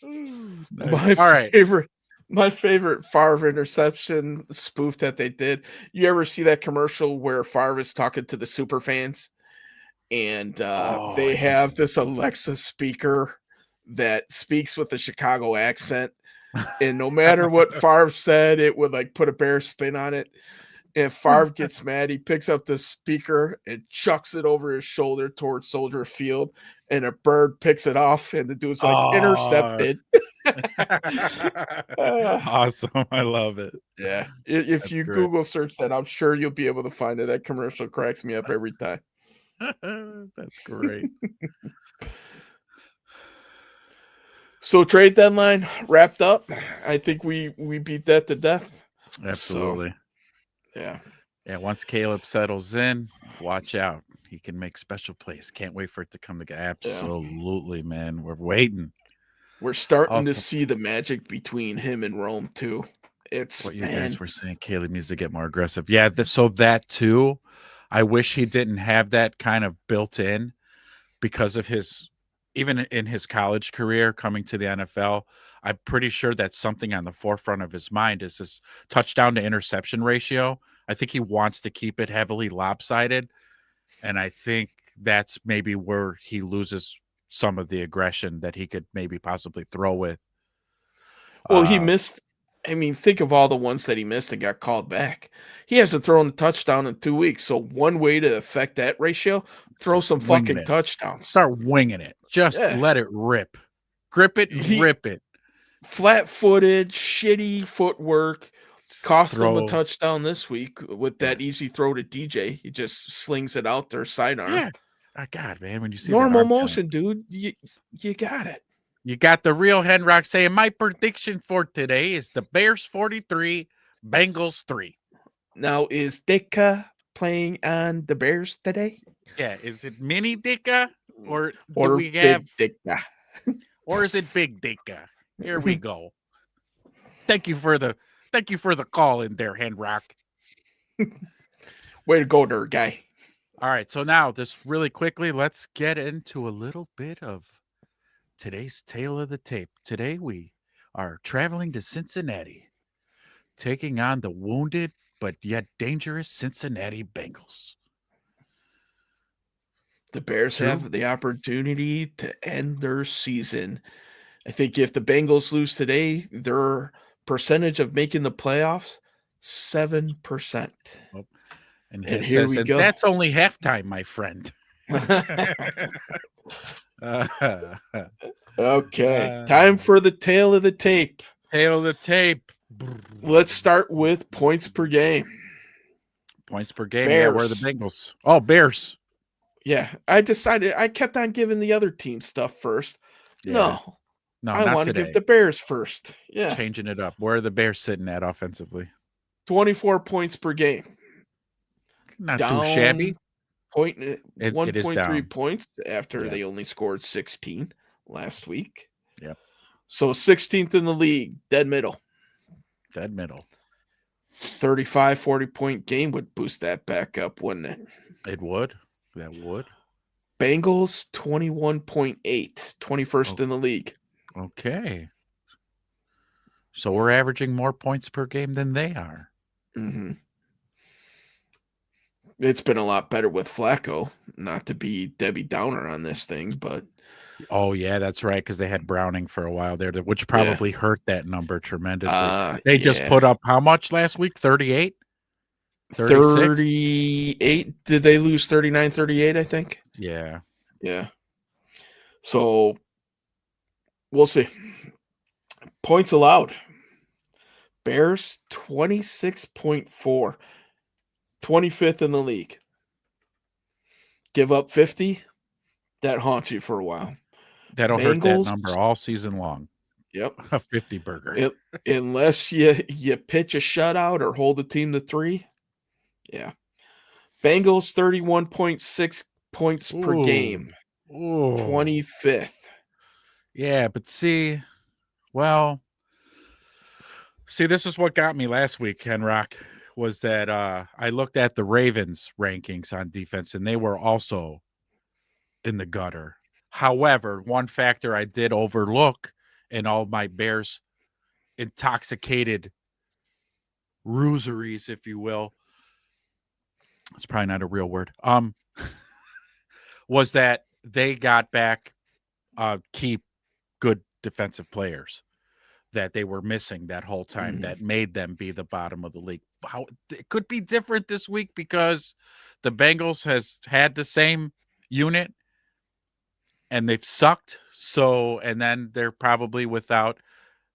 Ooh, nice. My All right. favorite my favorite Favre interception spoof that they did. You ever see that commercial where Favre is talking to the super fans and Oh, they yes. have this Alexa speaker that speaks with a Chicago accent, and no matter what Favre said, it would like put a bear spin on it. And Favre gets mad, he picks up the speaker and chucks it over his shoulder towards Soldier Field, and a bird picks it off, and the dude's like, Oh, intercepted. Uh, Awesome. I love it. yeah. If That's you great. Google search that, I'm sure you'll be able to find it. That commercial cracks me up every time. That's great. So trade deadline wrapped up. I think we beat that to death. So Absolutely. yeah. Yeah, once Caleb settles in, watch out. He can make special plays. Can't wait for it to come together. Yeah. Absolutely, man. We're waiting. We're starting to Also, see the magic between him and Rome too. It's what you guys man. were saying, Caleb needs to get more aggressive. Yeah, so that too. I wish he didn't have that kind of built in because of his, even in his college career coming to the NFL. I'm pretty sure that's something on the forefront of his mind is his touchdown to interception ratio. I think he wants to keep it heavily lopsided. And I think that's maybe where he loses some of the aggression that he could maybe possibly throw with. Well, he Uh, missed. I mean, think of all the ones that he missed and got called back. He hasn't thrown a touchdown in 2 weeks. So one way to affect that ratio, throw just some winging fucking it. touchdowns. Start winging it. Just Yeah. let it rip. Grip it and He rip it. flat-footed, shitty footwork. Just Cost him a throw. touchdown this week with Yeah. that easy throw to DJ. He just slings it out there sidearm. Yeah. Oh, God, man, when you see that Normal arm talent, motion, dude. You got it. you got the real Henrock saying, my prediction for today is the Bears 43, Bengals 3. Now, is Dicka playing on the Bears today? Yeah, is it mini Dicka or do Or we have, Big Dicka? or is it big Dicka? Here we go. Thank you for the call in there, Henrock. Way to go there, guy. All right, so now just really quickly, let's get into a little bit of today's tale of the tape. Today we are traveling to Cincinnati, taking on the wounded but yet dangerous Cincinnati Bengals. The Bears True. have the opportunity to end their season. I think if the Bengals lose today, their percentage of making the playoffs 7%. Oh, and And it here says, we and go. that's only halftime, my friend. Okay, time for the tail of the tape. Tail of the tape. Let's start with points per game. Points per game. Bears. Yeah, where are the Bengals? Oh, Bears. Yeah, I kept on giving the other team stuff first. Yeah. No, No, I not want to today. give the Bears first. Yeah, Changing it up. Where are the Bears sitting at offensively? 24 points per game. Not Down too shabby. Point It is 1.3 down. points after Yeah. they only scored 16 last week. Yep. So 16th in the league, dead middle. Dead middle. 35, 40-point game would boost that back up, wouldn't it? It would. That would. Bengals 21.8, 21st Oh, in the league. okay. So we're averaging more points per game than they are. Mm-hmm. It's been a lot better with Flacco. Not to be Debbie Downer on this thing, but Oh, yeah, that's right, because they had Browning for a while there, which probably hurt that number tremendously. They just put up how much last week? 38? 36? 38. Did they lose 39-38, I think? Yeah. Yeah. So we'll see. Points allowed. Bears 26.4. 25th in the league. Give up 50. That haunts you for a while. That'll hurt that number all season long. Yep. A 50 burger. Unless you pitch a shutout or hold the team to 3. Yeah. Bengals 31.6 points per game. Ooh. 25th. Yeah, but see, this is what got me last week, Henrock, was that I looked at the Ravens rankings on defense, and they were also in the gutter. However, one factor I did overlook in all my Bears intoxicated ruseries, if you will, it's probably not a real word, was that they got back key good defensive players that they were missing that whole time that made them be the bottom of the league. How it could be different this week because the Bengals has had the same unit and they've sucked. So, and then they're probably without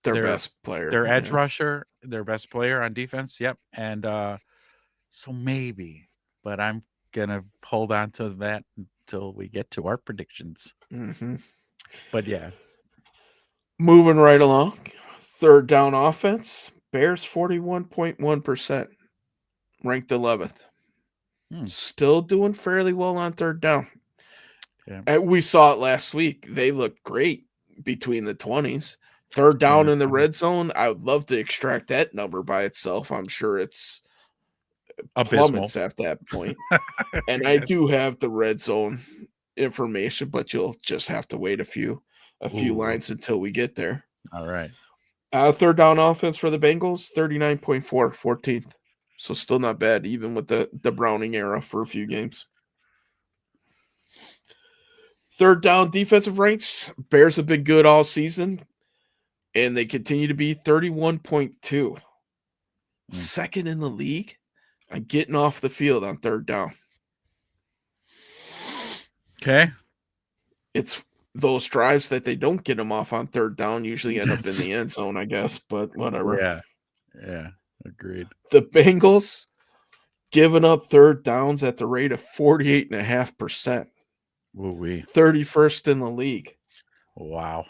their their best player. their edge Yeah. rusher, their best player on defense. Yep, and so maybe, but I'm gonna hold on to that until we get to our predictions. Mm-hmm. But yeah, Moving right along. Third down offense. Bears 41.1%, ranked 11th. hmm, Still doing fairly well on third down. yeah, We saw it last week. They looked great between the 20s. Third down in the 20. red zone. I would love to extract that number by itself. I'm sure it's Abysmal. plummets at that point. And I Yes. do have the red zone information, but you'll just have to wait a few Ooh. lines until we get there. All right. Third down offense for the Bengals, 39.4, 14th. So still not bad, even with the Browning era for a few games. Third down defensive ranks, Bears have been good all season, and they continue to be 31.2. Mm. Second in the league on getting off the field on third down. Okay. It's those drives that they don't get them off on third down usually end up in the end zone, I guess, but whatever. Yeah. Yeah. Agreed. The Bengals giving up third downs at the rate of 48.5%, Woo-wee. 31st in the league. Wow.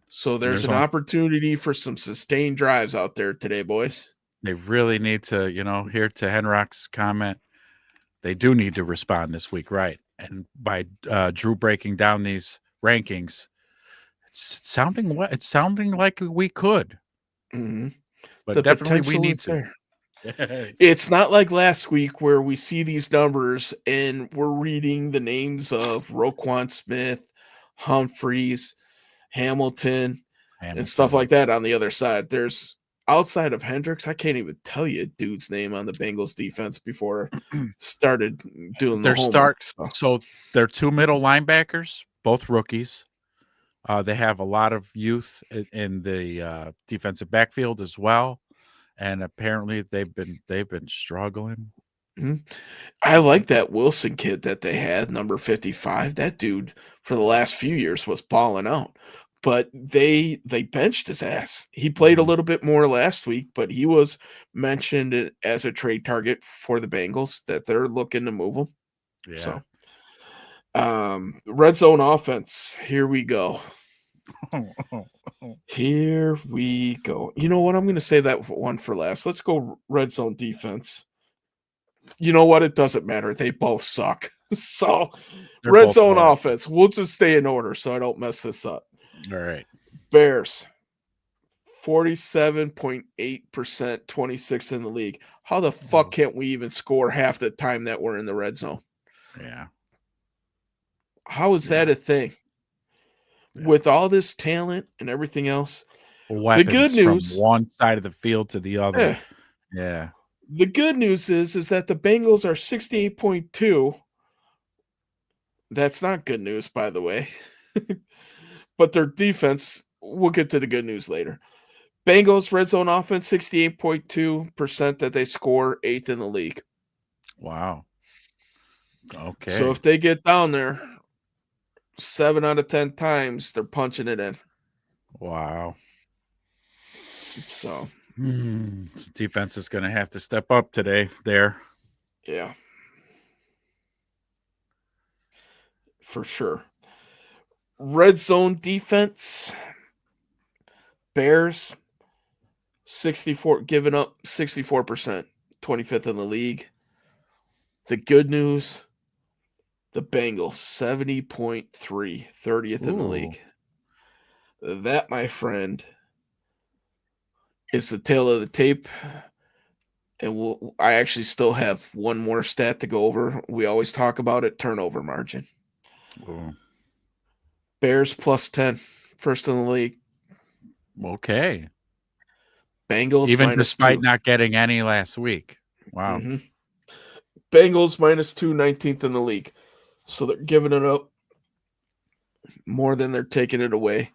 So And there's there's an only opportunity for some sustained drives out there today, boys. they really need to, here to Henrock's comment, they do need to respond this week, right? And by Drew breaking down these rankings, it's sounding like we could, Mm-hmm. but The definitely we potential need is to. there. Yes. It's not like last week where we see these numbers and we're reading the names of Roquan Smith, Humphreys, Hamilton, and stuff Hamilton. like that on the other side. There's outside of Hendricks, I can't even tell you a dude's name on the Bengals defense before I started doing the Their homework. so their two middle linebackers, both rookies. They have a lot of youth in the defensive backfield as well, and apparently they've been struggling. Mhm. I like that Wilson kid that they had, number 55. That dude for the last few years was balling out. But they benched his ass. He played a Mhm. little bit more last week, but he was mentioned as a trade target for the Bengals that they're looking to move him. Yeah. So, red zone offense. Here we go. Here we go. You know what? I'm going to say that one for last. Let's go red zone defense. You know what? It doesn't matter. They both suck. So, They're red both zone horrible. offense. We'll just stay in order so I don't mess this up. All right. Bears, 47.8%, 26 in the league. How the fuck can't we even score half the time that we're in the red zone? Yeah. How is that Yeah. a thing? Yeah. With all this talent and everything else, the good Weapons from news, one side of the field to the other. eh, Yeah. the good news is that the Bengals are 68.2. That's not good news, by the way. But their defense, we'll get to the good news later. Bengals red zone offense, 68.2% that they score, 8th in the league. Wow. So Okay. if they get down there 7 out of 10 times, they're punching it in. Wow. So, Defense is going to have to step up today there. yeah. For sure. Red zone defense. Bears 64 giving up 64%, 25th in the league. The good news, the Bengals 70.3, 30th in the Ooh. league. That, my friend, is the tail of the tape. And I actually still have one more stat to go over. We always talk about it, turnover margin. Ooh. Bears plus 10, first in the league. Okay. Bengals Even minus despite 2. not getting any last week. Wow. Mm-hmm. Bengals minus 2, 19th in the league. So they're giving it up more than they're taking it away.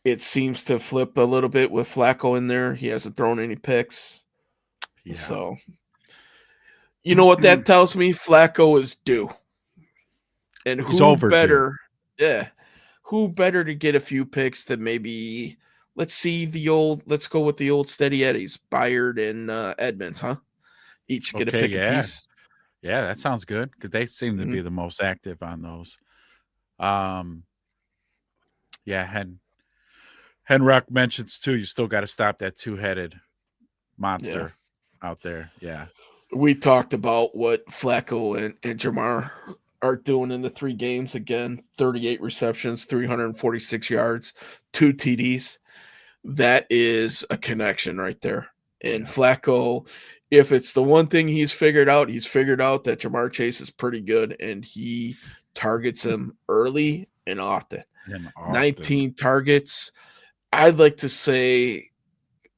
It seems to flip a little bit with Flacco in there. He hasn't thrown any picks. Yeah. So, you know what that tells me? Flacco is due. And He's overdue. who better to get a few picks than maybe let's go with the old steady Eddies, Byard and Edmonds, huh? Each get to Okay, pick a yeah. piece. Yeah, that sounds good because they seem to be Mhm. the most active on those. Um, yeah, Henrock mentions too, you still got to stop that two-headed Yeah. monster out there. Yeah. We talked about what Flacco and Jamar are doing in the 3 games. Again, 38 receptions, 346 yards, 2 TDs. That is a connection right there. And Yeah. Flacco, if it's the one thing he's figured out that Jamar Chase is pretty good and he targets him early and often. And often. 19 targets. I'd like to say,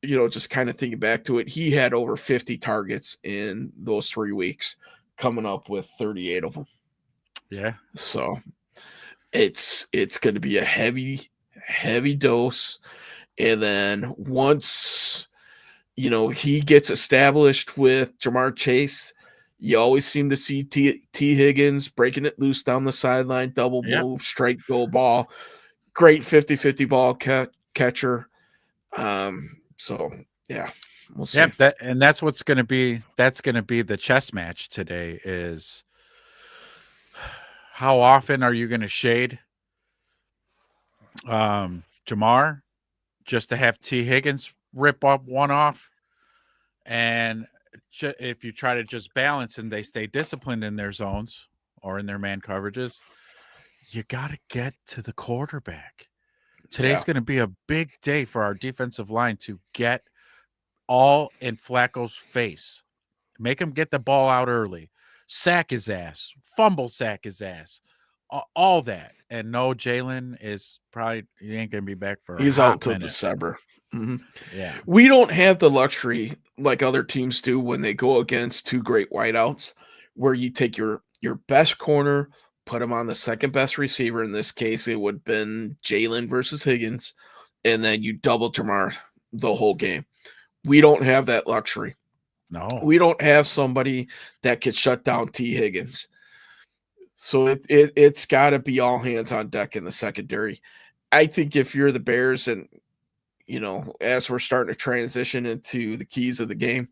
just kind of thinking back to it, he had over 50 targets in those 3 weeks, coming up with 38 of them. Yeah. So it's going to be a heavy dose. And then once he gets established with Jamar Chase, you always seem to see T. Higgins breaking it loose down the sideline, double Yeah. move, straight go ball. Great 50-50 ball catcher. So yeah, we'll see. Yep, that's going to be the chess match today is how often are you going to shade Jamar just to have T Higgins rip up one off, and if you try to just balance and they stay disciplined in their zones or in their man coverages, you got to get to the quarterback. Today's Yeah, going to be a big day for our defensive line to get all in Flacco's face. Make him get the ball out early. Sack his ass. Fumble sack his ass. All that. And no, Jalen is probably he ain't gonna be back for a he's out hot until minute. December. Mm-hmm. Yeah. We don't have the luxury like other teams do when they go against 2 great wideouts, where you take your best corner, put him on the second best receiver. In this case, it would have been Jalen versus Higgins, and then you double Jamar the whole game. We don't have that luxury. No. We don't have somebody that could shut down T. Higgins. So it's got to be all hands on deck in the secondary. I think if you're the Bears and as we're starting to transition into the keys of the game,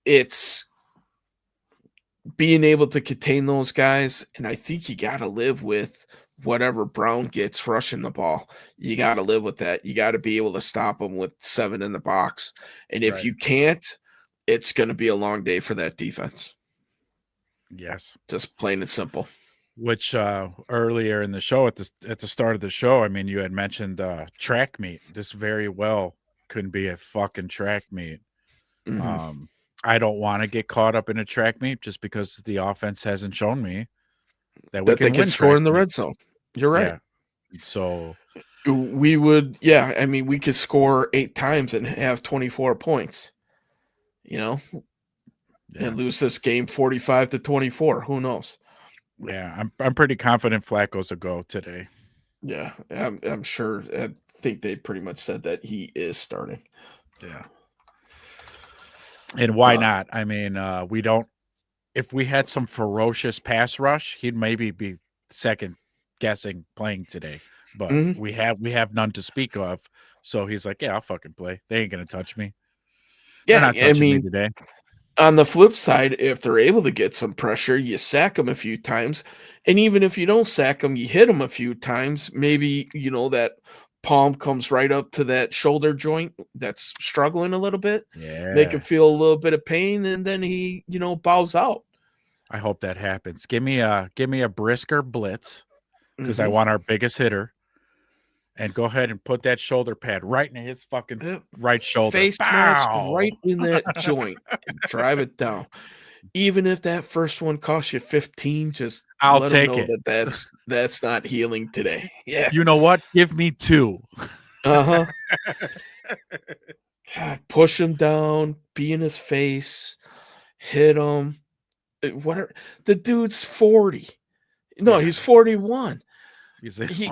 it's being able to contain those guys. And I think you got to live with whatever Brown gets rushing the ball. You got to live with that. You got to be able to stop them with 7 in the box. And if Right. you can't, it's going to be a long day for that defense. Yes. Just plain and simple. Which earlier in the show at the start of the show, I mean, you had mentioned track meet. This very well could be a fucking track meet. Mm-hmm. I don't want to get caught up in a track meet just because the offense hasn't shown me that we That they can can win score track in the red meets. zone. You're right. Yeah. So We would, yeah. I mean, we could score 8 times and have 24 points, yeah. and lose this game 45-24. Who knows? Yeah, I'm pretty confident Flacco's a go today. Yeah, I'm sure. I think they pretty much said that he is starting. Yeah. And why not? I mean, we don't if we had some ferocious pass rush, he'd maybe be second guessing playing today. But Mhm. we have none to speak of. So he's like, yeah, I'll fucking play. They ain't gonna touch me. They're Yeah, not I touching me mean, today. on the flip side, if they're able to get some pressure, you sack them a few times, and even if you don't sack them, you hit them a few times. Maybe that palm comes right up to that shoulder joint that's struggling a little bit, make him Yeah. feel a little bit of pain, and then he bows out. I hope that happens. Give me a brisker blitz because I Mhm. want our biggest hitter. And go ahead and put that shoulder pad right in his fucking right shoulder. Face mask Bow. right in that joint and drive it down. Even if that first one costs you 15, just I'll let them take know it. that that's not healing today. Yeah. You know what? Give me 2. Uh-huh. God, push him down, be in his face, hit him. What the dude's 40. No, Yeah. he's 41. He's a He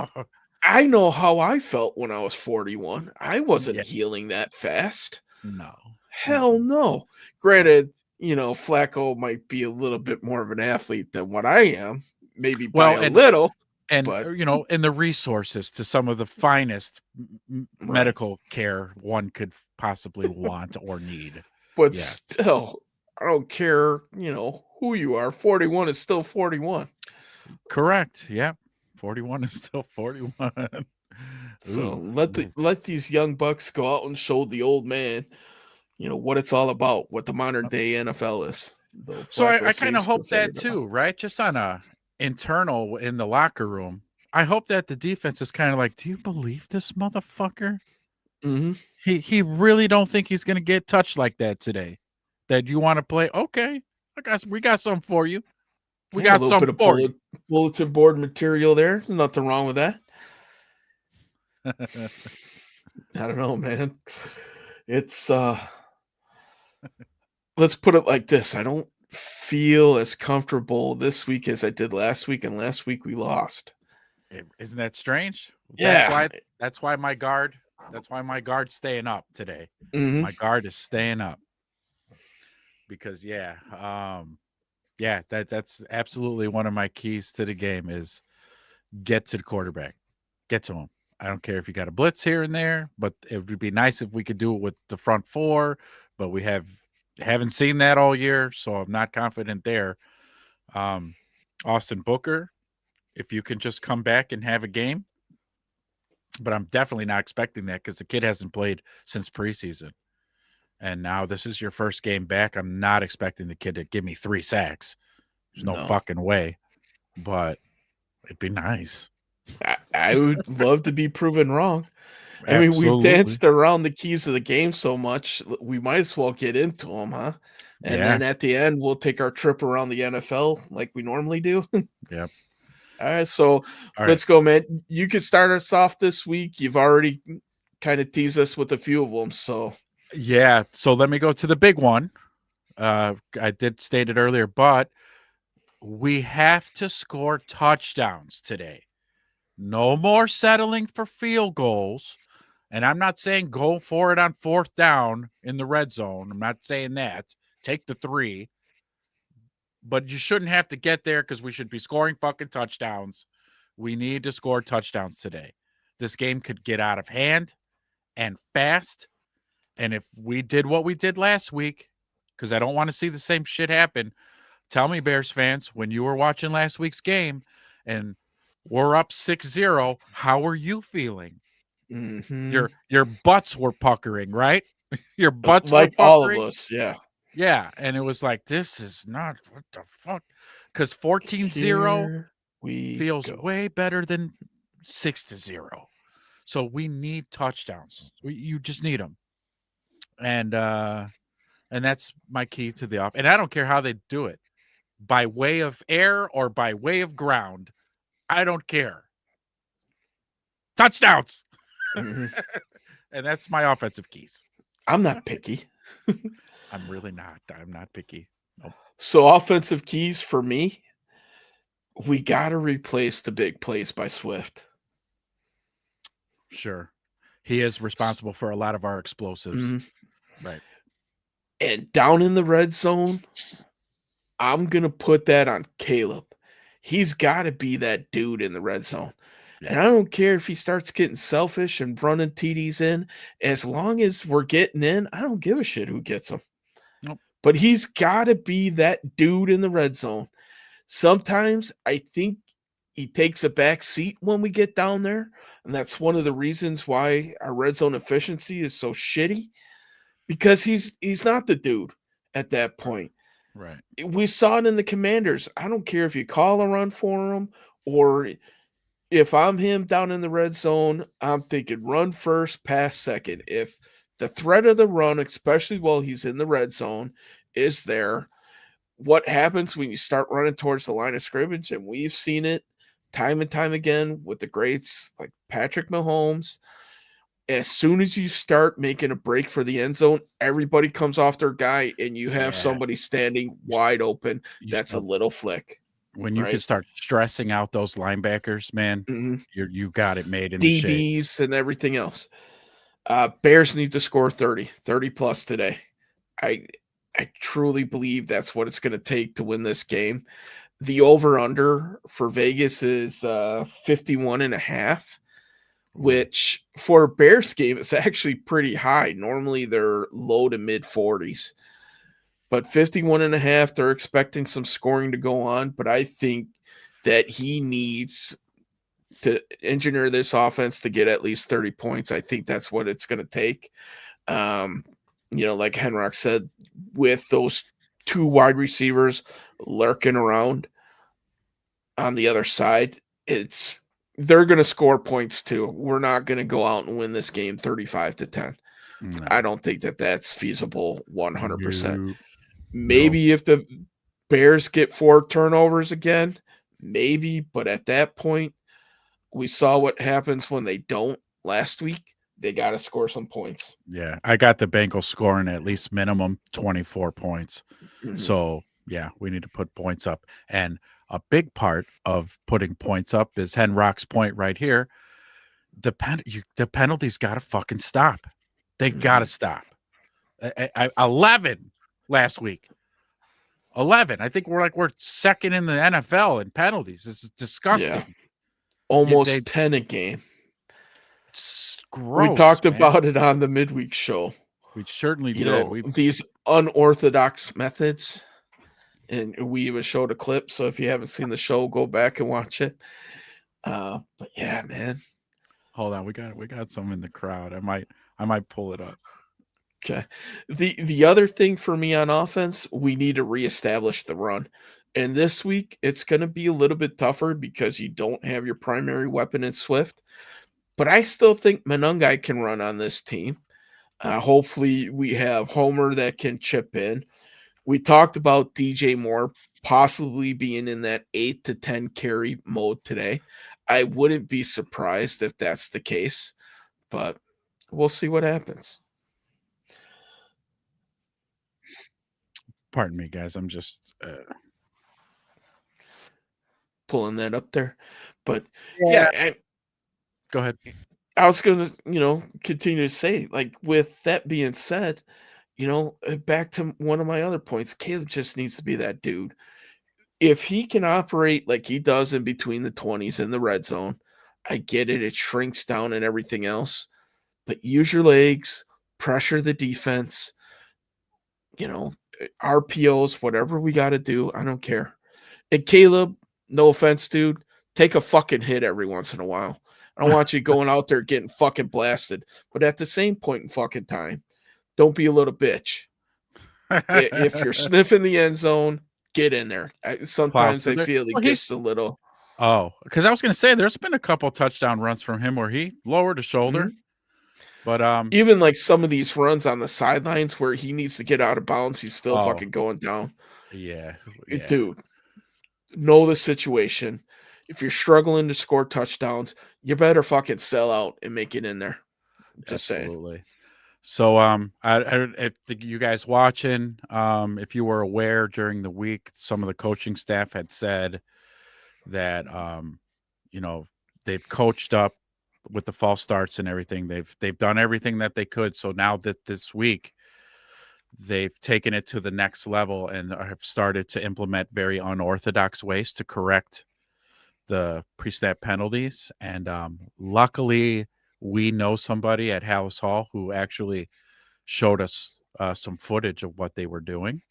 I know how I felt when I was 41. I wasn't yeah. healing that fast. No. Hell no. Granted, Flacco might be a little bit more of an athlete than what I am, maybe by Well, a and little. and, but and the resources to some of the finest right. medical care one could possibly want or need. But Yes. still, I don't care, who you are. 41 is still 41. Correct. Yep. 41 is still 41. So Ooh. Ooh. let these young bucks go out and show the old man, what it's all about, what the modern day NFL is. Though So Flacco I kind of seems to hope have that figured it out. too, right? Just on a internal in the locker room. I hope that the defense is kind of like, do you believe this motherfucker? Hmm. He really don't think he's gonna get touched like that today. That you want to play? Okay, we got something for you. We Hey, a got little bit something of for you. bulletin board material there. Nothing wrong with that. I don't know, man. It's let's put it like this. I don't feel as comfortable this week as I did last week, and last week we lost. Isn't that strange? That's Yeah. why. That's why my guard. That's why my guard's staying up today. Hmm. My guard is staying up because that's absolutely one of my keys to the game is get to the quarterback. Get to him. I don't care if you got a blitz here and there, but it would be nice if we could do it with the front four, but we haven't seen that all year, so I'm not confident there. Um, Austin Booker, if you can just come back and have a game, but I'm definitely not expecting that because the kid hasn't played since preseason. And now this is your first game back. I'm not expecting the kid to give me 3 sacks. There's no No. fucking way, but it'd be nice. I would love to be proven wrong. I mean, we've Absolutely. danced around the keys of the game so much, we might as well get into them, huh? And Yeah. then at the end, we'll take our trip around the NFL like we normally do. Yep. All right, so All right. let's go, man. You can start us off this week. You've already kind of teased us with a few of them, so Yeah. So let me go to the big one. I did state it earlier, but we have to score touchdowns today. No more settling for field goals. And I'm not saying go for it on 4th down in the red zone. I'm not saying that. Take the 3. But you shouldn't have to get there because we should be scoring fucking touchdowns. We need to score touchdowns today. This game could get out of hand and fast. And if we did what we did last week, because I don't want to see the same shit happen, tell me, Bears fans, when you were watching last week's game and we're up 6-0, how were you feeling? mhm. Your butts were puckering, right? Your butts were Like all of puckering. us, yeah. Yeah, and it was like, this is not what the fuck? Because 14-0 Here we feels go. way better than 6-0. So we need touchdowns. You just need them. And that's my key to the off. And I don't care how they do it. By way of air or by way of ground. I don't care. Touchdowns. Mhm. And that's my offensive keys. I'm not picky. I'm really not. I'm not picky. Nope. So offensive keys for me, we gotta replace the big plays by Swift. Sure. He is responsible for a lot of our explosives. Mhm. Right. And down in the red zone, I'm gonna put that on Caleb. He's gotta be that dude in the red zone. Yeah. And I don't care if he starts getting selfish and running TDs in, as long as we're getting in, I don't give a shit who gets them. Nope. But he's gotta be that dude in the red zone. Sometimes I think he takes a back seat when we get down there, and that's one of the reasons why our red zone efficiency is so shitty, because he's not the dude at that point. Right. We saw it in the Commanders. I don't care if you call a run for him or if I'm him down in the red zone, I'm thinking run first, pass second. If the threat of the run, especially while he's in the red zone, is there, what happens when you start running towards the line of scrimmage? And we've seen it time and time again with the greats like Patrick Mahomes. As soon as you start making a break for the end zone, everybody comes off their guy, and you have Yeah. somebody standing wide open. You That's a little flick, when you can right? start stressing out those linebackers, man, Mhm. you got it made in the shade. DBs and everything else. Bears need to score 30 plus today. I I truly believe that's what it's going to take to win this game. The over-under for Vegas is 51.5, Ooh, which for a Bears game is actually pretty high. Normally they're low to mid 40s. But 51.5, they're expecting some scoring to go on. But I think that he needs to engineer this offense to get at least 30 points. I think that's what it's going to take. Um, like Henrock said, with those two wide receivers lurking around on the other side, they're going to score points too. We're not going to go out and win this game 35-10. no, I don't think that that's feasible 100%. no, no. Maybe if the Bears get 4 turnovers again, maybe, but at that point, we saw what happens when they don't last week. They got to score some points. Yeah, I got the Bengals scoring at least minimum 24 points. Mhm. So, yeah, we need to put points up. And a big part of putting points up is Henrock's point right here. The penalties got to fucking stop. They got to Mhm. stop. 11 last week. 11. I think we're second in the NFL in penalties. This is Yeah, disgusting. They almost 10 a game. it's We gross, talked man. about it on the midweek show. We certainly did. We These unorthodox methods, and we even showed a clip. So if you haven't seen the show, go back and watch it. But yeah, man. hold on. We got some in the crowd. I might pull it up. Okay. The other thing for me on offense, we need to reestablish the run. And this week, it's going to be a little bit tougher because you don't have your primary weapon in Swift. But I still think Monangai can run on this team. Hopefully, we have Homer that can chip in. We talked about DJ Moore possibly being in that 8 to 10 carry mode today. I wouldn't be surprised if that's the case, but we'll see what happens. Pardon me, guys. I'm just Pulling that up there. But yeah. yeah, Go ahead. I was going to, continue to say, like, with that being said, back to one of my other points, Caleb just needs to be that dude. If he can operate like he does in between the 20s in the red zone, I get it. It shrinks down and everything else, but use your legs, pressure the defense, you know, RPOs, whatever we got to do. I don't care. And Caleb, no offense, dude, take a fucking hit every once in a while. I don't want you going out there getting fucking blasted. But at the same point in fucking time, don't be a little bitch. If you're sniffing the end zone, get in there. Plow Sometimes through I there. feel he Well, gets a little. because I was gonna say there's been a couple touchdown runs from him where he lowered his shoulder, Mhm. but Even like some of these runs on the sidelines where he needs to get out of bounds, he's still oh fucking going down. yeah, yeah, Dude, know the situation. If you're struggling to score touchdowns, you better fucking sell out and make it in there. Just saying. absolutely. So if you guys watching, if you were aware during the week, some of the coaching staff had said that you know they've coached up with the false starts and everything. They've done everything that they could. So now that this week they've taken it to the next level and have started to implement very unorthodox ways to correct the pre-snap penalties. And luckily, we know somebody at Hallis Hall who actually showed us some footage of what they were doing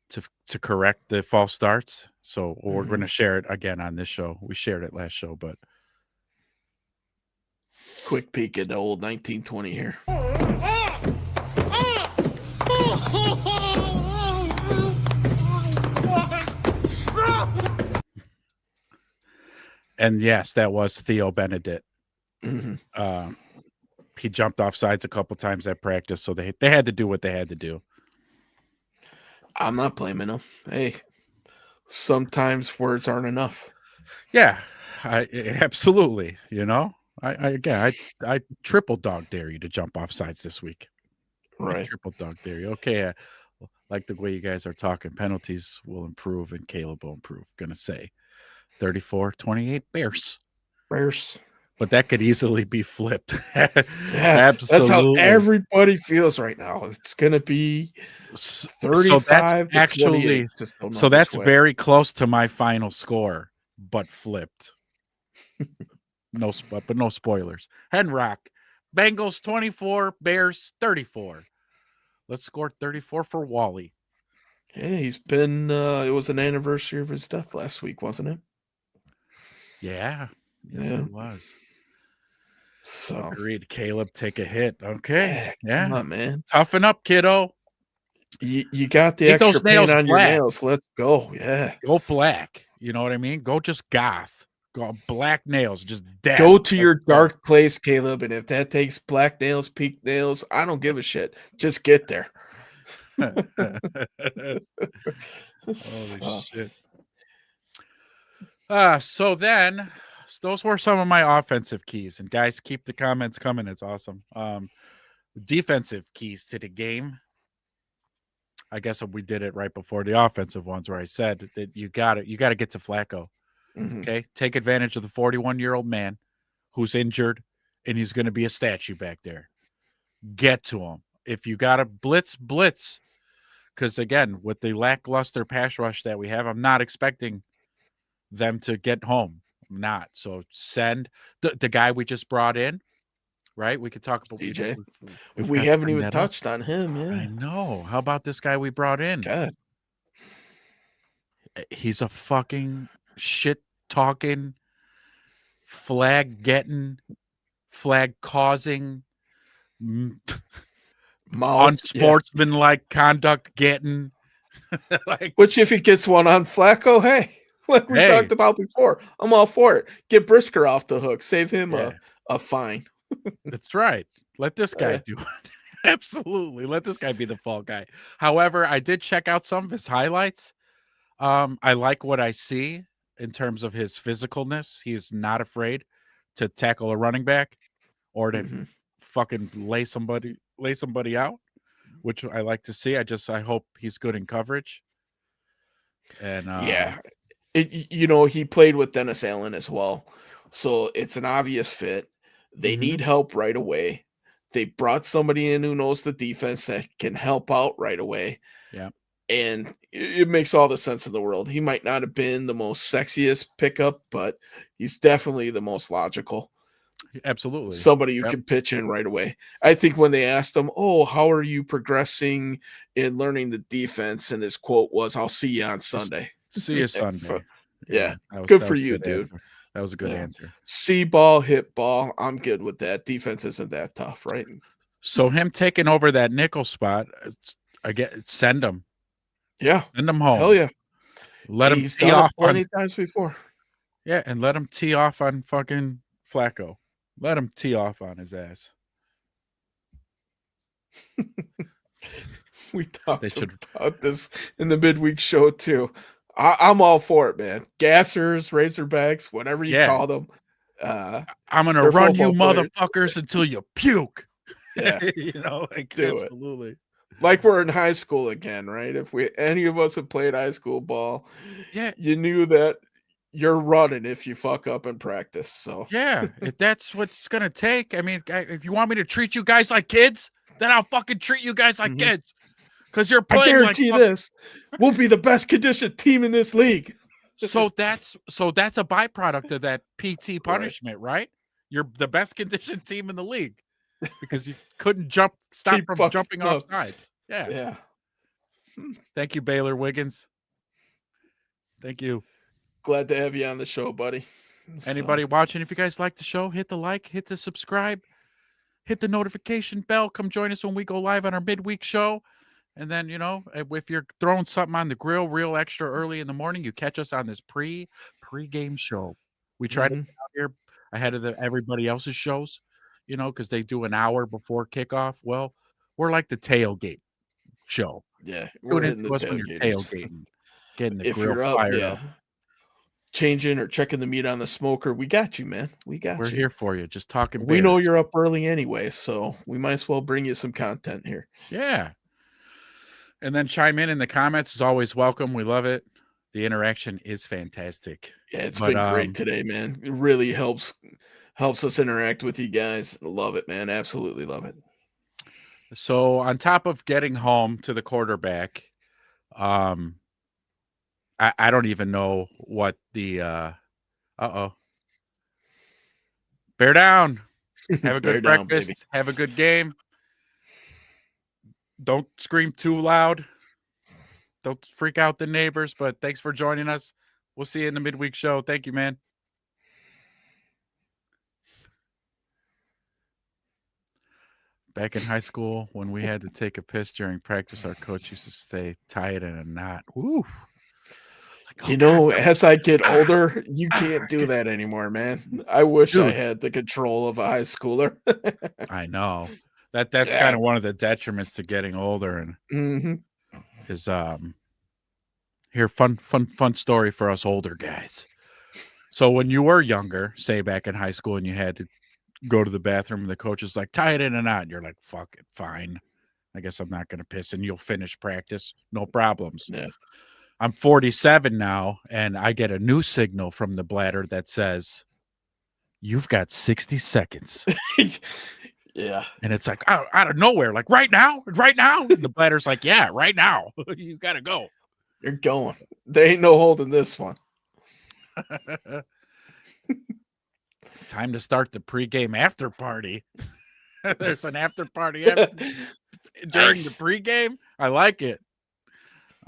to correct the false starts. So we're going to Mhm. share it again on this show. We shared it last show, but Quick peek at the old 1920 here. and yes, that was Theo Benedict. Mhm. Um, he jumped off sides a couple times at practice, so they had to do what they had to do. I'm not blaming him. Hey, sometimes words aren't enough. Yeah, absolutely. I triple dog dare you to jump off sides this week. I Right. triple dog dare you. Okay, like the way you guys are talking, penalties will improve and Caleb will improve. Gonna say 34-28 Bears. Bears. but that could easily be flipped. Yeah, that's how Absolutely. everybody feels right now. It's gonna be So that's 35 to 28. actually Just don't know so which that's way. very close to my final score, but flipped. But no spoilers. Henrock, Bengals 24, Bears 34. Let's score 34 for Wally. Yeah, he's been it was an anniversary of his death last week, wasn't it? Yeah. Yes, Yeah. it was. So, Agreed. Caleb, take a hit. Okay. come Yeah. on, man. Toughen up, kiddo. You got the Paint extra those paint nails on your black. nails. Let's go. Yeah. Go black. You know what I mean? Go just goth. Go black nails, just death. Go to Let's your go. dark place, Caleb, and if that takes black nails, pink nails, I don't give a shit. Just get there. Holy So, shit. So then those were some of my offensive keys. And guys, keep the comments coming. It's awesome. Defensive keys to the game. I guess we did it right before the offensive ones where I said that you got to get to Flacco. mhm. Okay? Take advantage of the 41-year-old man who's injured and he's going to be a statue back there. Get to him. If you got to blitz, blitz. Because again, with the lackluster pass rush that we have, I'm not expecting them to get home. I'm not. So send the guy we just brought in, right? We could talk about DJ. we've We got to haven't bring even that up. touched on him. I Yeah. know. How about this guy we brought in? God. He's a fucking shit talking, flag getting, flag causing, Mouth. Yeah. unsportsmanlike conduct getting. Like, Which, if he gets one on Flacco, hey, like we hey, talked about before, I'm all for it. Get Brisker off the hook. Save him yeah, a fine. that's right. Let this guy Uh, do it. Absolutely. Let this guy be the fall guy. However, I did check out some of his highlights. I like what I see in terms of his physicalness. He's not afraid to tackle a running back or to mhm. fucking lay somebody out, which I like to see. I hope he's good in coverage. And Yeah. He played with Dennis Allen as well. So it's an obvious fit. They mhm, need help right away. They brought somebody in who knows the defense that can help out right away. yeah, And it makes all the sense in the world. He might not have been the most sexiest pickup, but he's definitely the most logical. absolutely. Somebody who Yep. can pitch in right away. I think when they asked him, "Oh, how are you progressing in learning the defense?" and his quote was, "I'll see you on Sunday." See you So, Sunday. yeah, Yeah, that was good that for was a you, good dude. answer. That was a good Yeah. answer. See ball, hit ball. I'm good with that. Defense isn't that tough, right? So him taking over that nickel spot, again, send him Yeah. Hell home. yeah. Let him He's tee done it off on plenty of times before. and let him tee off on fucking Flacco. Let him tee off on his ass. We They talked should. about this in the midweek show too. I'm all for it, man. Gassers, Razorbacks, whatever you Yeah, call them. Uh, I'm gonna they're run you football players. motherfuckers until you puke. Yeah, Like do it. absolutely. Like we're in high school again, right? If we any of us have played high school ball, Yeah, you knew that you're running if you fuck up in practice. So yeah. If that's what it's gonna take, I mean, if you want me to treat you guys like kids, then I'll fucking treat you guys like mhm. kids. Because you're I playing like guarantee fuck. this, we'll be the best conditioned team in this league. So that's a byproduct of that PT Right. punishment, right? You're the best conditioned team in the league because you couldn't stop Keep from fucking jumping off up. sides. Yeah. Yeah. Thank you, Baylor Wiggins. Thank you. Glad to have you on the show, buddy. So, Anybody watching, if you guys like the show, hit the like, hit the subscribe, hit the notification bell. Come join us when we go live on our midweek show. And then, if you're throwing something on the grill real extra early in the morning, you catch us on this pre-game show. We try to mhm. get out here ahead of everybody else's shows, because they do an hour before kickoff. Well, we're like the tailgate show. Yeah, we're Tune hitting the into us when you're tailgaters. tailgating, getting the If grill you're up, fired yeah, up. changing or checking the meat on the smoker, we got you, man. We We're got you. here for you. Just talking We know Bears. you're up early anyway, so we might as well bring you some content here. Yeah. And then chime in the comments is always welcome. We love it. The interaction is fantastic. Yeah, it's But been great today, man. It really helps Helps us interact with you guys. Love it, man. Absolutely love it. So on top of getting home to the quarterback, um, I don't even know what the uh-oh. Bear down. Have a Bear good down, baby. breakfast. Have a good game. Don't scream too loud. Don't freak out the neighbors, but thanks for joining us. We'll see you in the midweek show. Thank you, man. Back in high school, when we had to take a piss during practice, our coach used to say, tie it in a knot. Woo. Like, oh, You God, know, no. as I get Ah, older, you can't do that anymore, man. I wish I dude, had the control of a high schooler. I know. That's kind God. of one of the detriments to getting older and Mhm. is here fun story for us older guys. So when you were younger, say back in high school and you had to go to the bathroom and the coach is like, tie it in a knot, and you're like, fuck it, fine. I guess I'm not gonna piss and you'll finish practice. No problems. Yeah. I'm 47 now and I get a new signal from the bladder that says, you've got 60 seconds. Yeah. And it's like out of nowhere, like right now. And the bladder's like, yeah, right now. You gotta go. You're going. There ain't no holding this one. Time to start the pregame after party. There's an after party after during the Nice. pregame. I like it.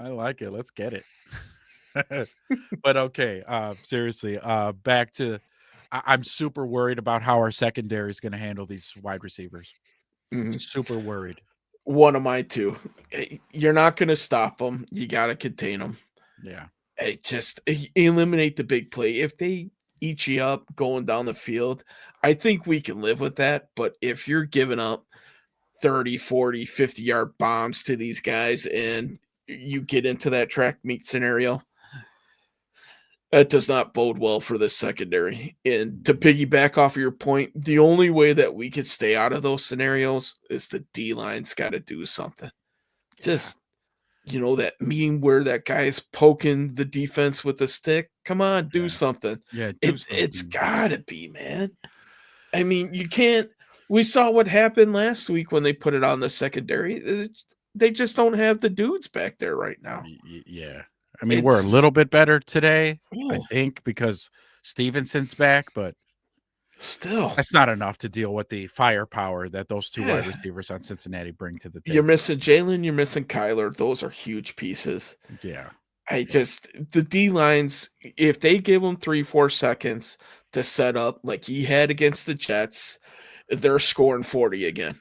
Let's get it. But okay, seriously, back to I'm super worried about how our secondary is going to handle these wide receivers. Mhm. Super worried. One of my two. You're not gonna stop them. You gotta contain them. Yeah. Just eliminate the big play. If they eat you up going down the field, I think we can live with that. But if you're giving up 30, 40, 50-yard bombs to these guys and you get into that track meet scenario, that does not bode well for this secondary. And to piggyback off of your point, the only way that we could stay out of those scenarios is the D line's got to do something. Yeah. Just, that meme where that guy's poking the defense with a stick. Come on, do Yeah. something. Yeah. Do It's something. gotta be, man. I mean, you can't. We saw what happened last week when they put it on the secondary. They just don't have the dudes back there right now. Yeah. I mean, we're a It's little bit better today, I oh, think, because Stevenson's back, but still, that's not enough to deal with the firepower that those two wide yeah. receivers on Cincinnati bring to the You're table. missing Jalen. You're missing Kyler. Those are huge pieces. Yeah. I Yeah. just the D lines. If they give them 3-4 seconds to set up like he had against the Jets, they're scoring 40 again.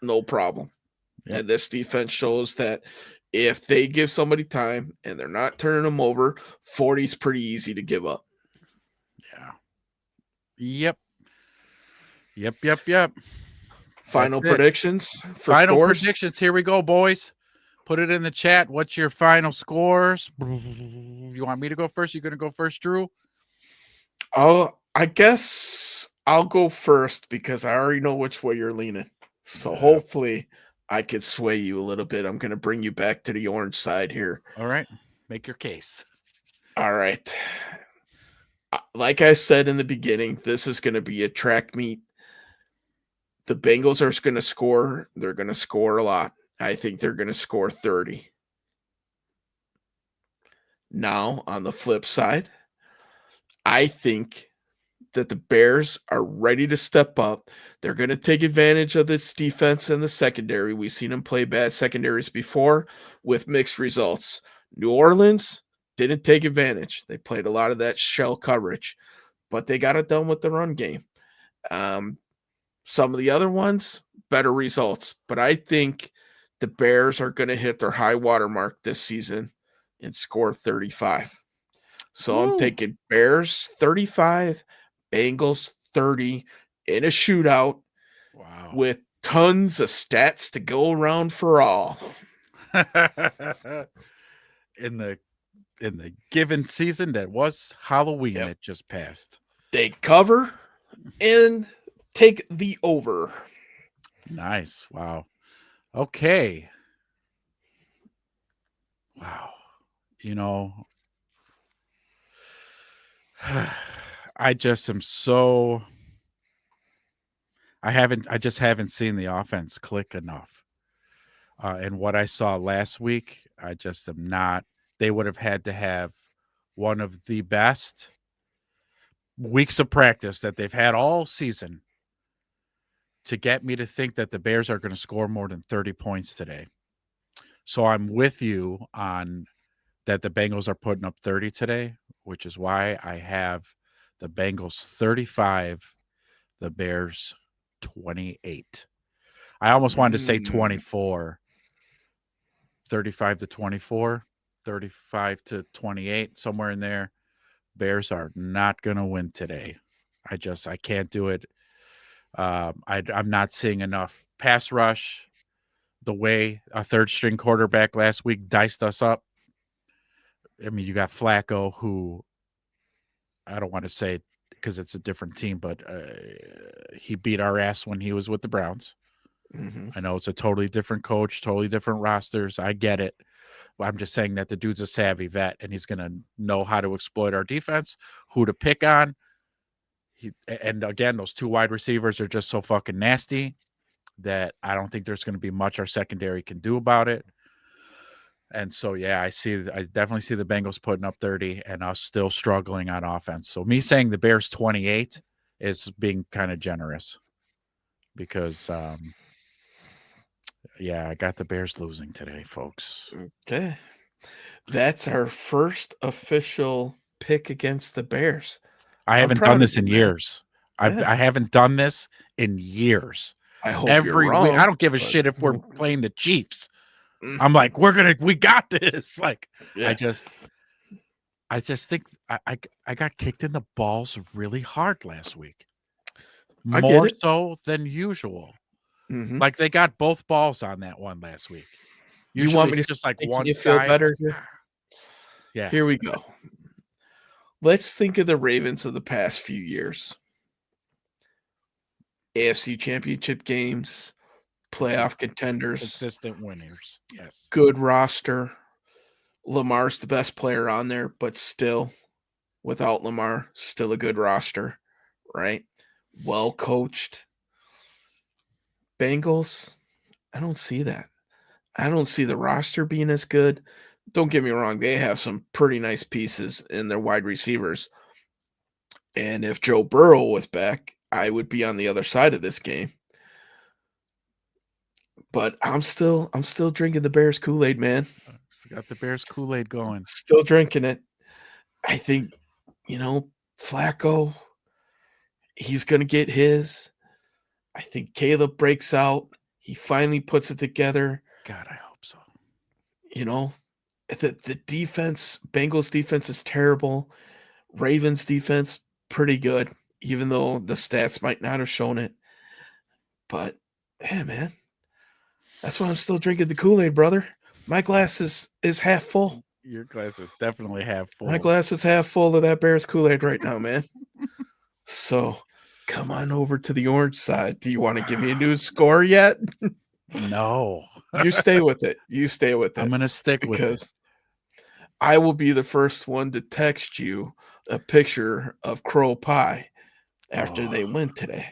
No problem. Yep. And this defense shows that if they give somebody time and they're not turning them over, 40 is pretty easy to give up. Yeah. Yep. Yep. That's Final it. predictions for Final scores. predictions. Here we go, boys. Put it in the chat. What's your final scores? You want me to go first? You gonna go first, Drew? I guess I'll go first because I already know which way you're leaning. So Yeah. hopefully I could sway you a little bit. I'm going to bring you back to the orange side here. All right. Make your case. All right. Like I said in the beginning, this is going to be a track meet. The Bengals are going to score. They're going to score a lot. I think they're going to score 30. Now, on the flip side, I think that the Bears are ready to step up. They're going to take advantage of this defense and the secondary. We've seen them play bad secondaries before with mixed results. New Orleans didn't take advantage. They played a lot of that shell coverage, but they got it done with the run game. Some of the other ones, better results. But I think the Bears are going to hit their high water mark this season and score 35. So I'm Woo. taking Bears 35, Bengals 30 in a shootout Wow. with tons of stats to go around for all. in the given season that was Halloween Yep. that just passed. They cover and take the over. Nice. Wow. Okay. Wow. You know, I just am so I just haven't seen the offense click enough. And what I saw last week, I just am not. They would have had to have one of the best weeks of practice that they've had all season to get me to think that the Bears are going to score more than 30 points today. So I'm with you on that the Bengals are putting up 30 today, which is why I have the Bengals 35, the Bears 28. I almost wanted to say Mm, 24, 35 to 24, 35 to 28, somewhere in there. Bears are not going to win today. I can't do it. I'm not seeing enough pass rush. The way a third string quarterback last week diced us up. I mean, you got Flacco, who I don't want to say because it's a different team, but he beat our ass when he was with the Browns. mhm. I know it's a totally different coach, totally different rosters. I get it. But I'm just saying that the dude's a savvy vet and he's going to know how to exploit our defense, who to pick on. And again, those two wide receivers are just so fucking nasty that I don't think there's going to be much our secondary can do about it. And so, yeah, I definitely see the Bengals putting up 30 and us still struggling on offense. So me saying the Bears 28 is being kind of generous because, yeah, I got the Bears losing today, folks. Okay. That's our first official pick against the Bears. I I'm haven't done proud of this you, in man. years. Yeah. I haven't done this in years. I hope you're Every week, I wrong, don't give a but shit if we're playing the Chiefs. I'm Mhm. like, we got this. Like, I Yeah, just, I just think I got kicked in the balls really hard last week, I get more it. so than usual. Mhm. Like they got both balls on that one last week. You Usually want me it's to just like start making one you feel side. It's better like, here? ah, yeah, Here we go. Let's think of the Ravens of the past few years. AFC Championship games, consi- playoff contenders, consistent winners. Yes, good roster. Lamar's the best player on there, but still, without Lamar, still a good roster, right? Well coached. Bengals, I don't see that. I don't see the roster being as good. Don't get me wrong, they have some pretty nice pieces in their wide receivers. And if Joe Burrow was back, I would be on the other side of this game. But I'm still drinking the Bears Kool-Aid, man. got the Bears Kool-Aid going. Still drinking it. I think, you know, Flacco, he's gonna get his. I think Caleb breaks out. He finally puts it together. God, I hope so. You know, the defense, Bengals defense is terrible. Ravens defense, pretty good, even though the stats might not have shown it. But yeah, man, that's why I'm still drinking the Kool-Aid, brother. My glass is half full. Your glass is definitely half My full. glass is half full of that Bears Kool-Aid right now, man. So come on over to the orange side. Do you want to give me a new score yet? No, You stay with it. You stay with I'm it gonna stick with it. because I will be the first one to text you a picture of crow pie after Oh, they win today.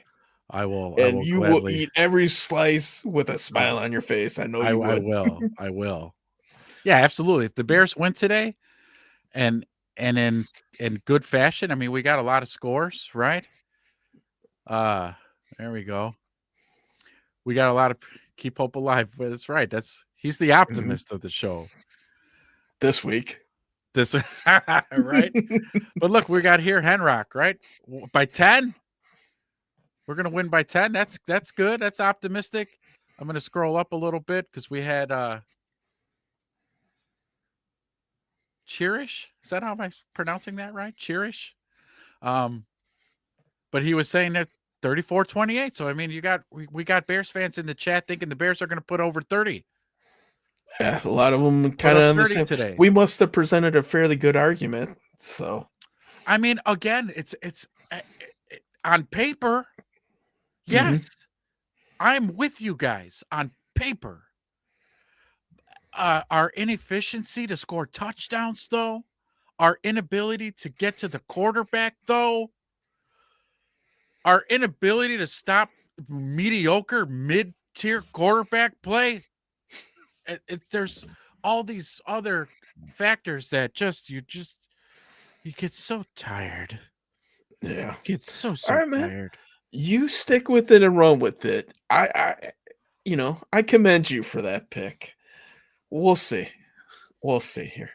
I will. I And will you will gladly. eat every slice with a Oh, smile on your face. I know you I would. will. I will. Yeah, absolutely. If the Bears win today, and and in good fashion, I mean, we got a lot of scores, right? Uh, there we go. We got a lot of keep hope alive. But it's right. He's the Mhm. optimist of the show. This week. This right. But look, we got here Henrock, right? By 10, we're gonna win by 10. That's good. That's optimistic. I'm gonna scroll up a little bit because we had Cherish. Is that how am I pronouncing that right? Cherish. Um, but he was saying that 34-28. So I mean, we got Bears fans in the chat thinking the Bears are going to put over 30. Yeah, a lot of them Put kind up of on the 30 same. today. We must have presented a fairly good argument. So, I mean, again, it's on paper. Yes, mhm. I'm with you guys on paper. Our inefficiency to score touchdowns, though, our inability to get to the quarterback, though, our inability to stop mediocre mid-tier quarterback play. There's all these other factors that you get so tired. Yeah. Get so All right, man. tired. You stick with it and run with it. I commend you for that pick. We'll see. We'll see here.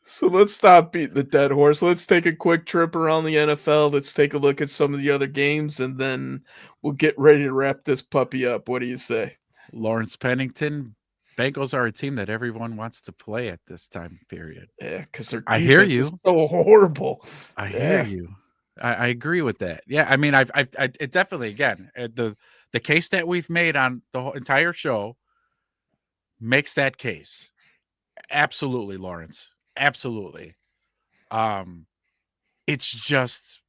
So let's stop beating the dead horse. Let's take a quick trip around the NFL. Let's take a look at some of the other games, and then we'll get ready to wrap this puppy up. What do you say? Lawrence Pennington, Bengals are a team that everyone wants to play at this time period. Yeah, because their I hear defense is you. so horrible. I hear Yeah. you. I agree with that. Yeah, I mean, it definitely again the case that we've made on the whole entire show makes that case. Absolutely, Lawrence. Absolutely. It's just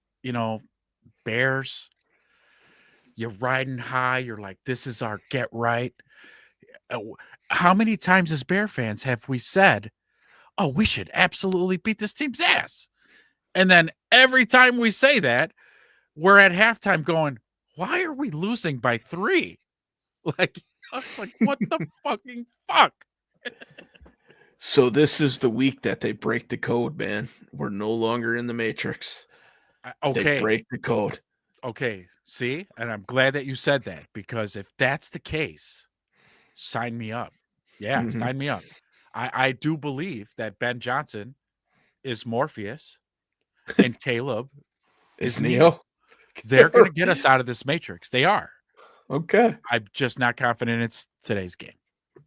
Bears. You're riding high. You're like, this is our get right. How many times as Bear fans have we said, "Oh, we should absolutely beat this team's ass," and then every time we say that, we're at halftime going, why are we losing by 3? Like, it's like, what the fucking fuck? So this is the week that they break the code, man. We're no longer in the Matrix. They Okay. break the code. Okay. See? And I'm glad that you said that, because if that's the case, sign me up. Yeah, Mhm. sign me up. I do believe that Ben Johnson is Morpheus and Caleb Is is Neo. They're going to get us out of this matrix. They are. Okay. I'm just not confident it's today's game.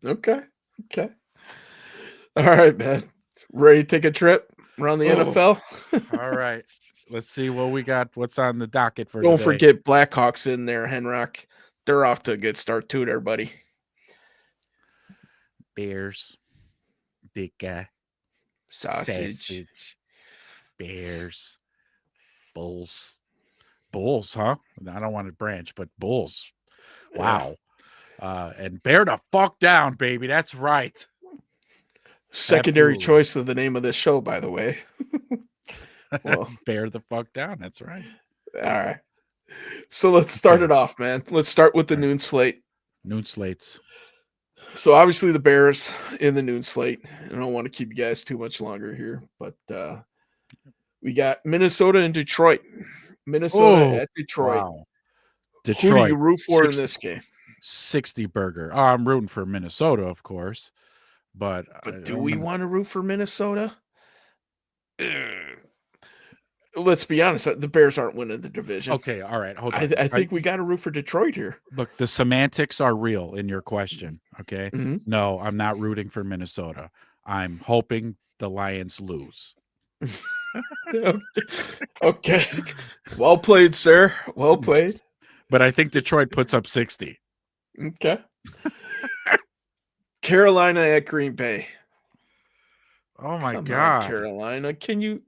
Okay. Okay. All right, man. Ready to take a trip around the NFL? All right. Let's see what we got. What's on the docket for Don't today? forget Blackhawks in there, Henrock. They're off to a good start too, there, buddy. Bears. Big guy. Sausage. Bears. Bulls. Bulls, huh? I don't want to branch, but Bulls. Wow. And bear the fuck down, baby. That's right. Secondary Absolutely. choice of the name of this show, by the way. Well, bear the fuck down. That's right. All right. So let's start it off, man. Let's start with the noon slate. Noon slates. So obviously the Bears in the noon slate. I don't want to keep you guys too much longer here, but we got Minnesota and Detroit. Minnesota at Detroit. Wow. Detroit. Who do you root for in this game? 60 burger. Oh, I'm rooting for Minnesota, of course. But do we want to root for Minnesota? Let's be honest. The Bears aren't winning the division. Okay, all right. Hold on. I think we got to root for Detroit here. Look, the semantics are real in your question. Okay. Mm-hmm. No, I'm not rooting for Minnesota. I'm hoping the Lions lose. Okay. Well played, sir. Well played. But I think Detroit puts up 60. Okay. Carolina at Green Bay. Oh my Come God. on, Carolina. Can you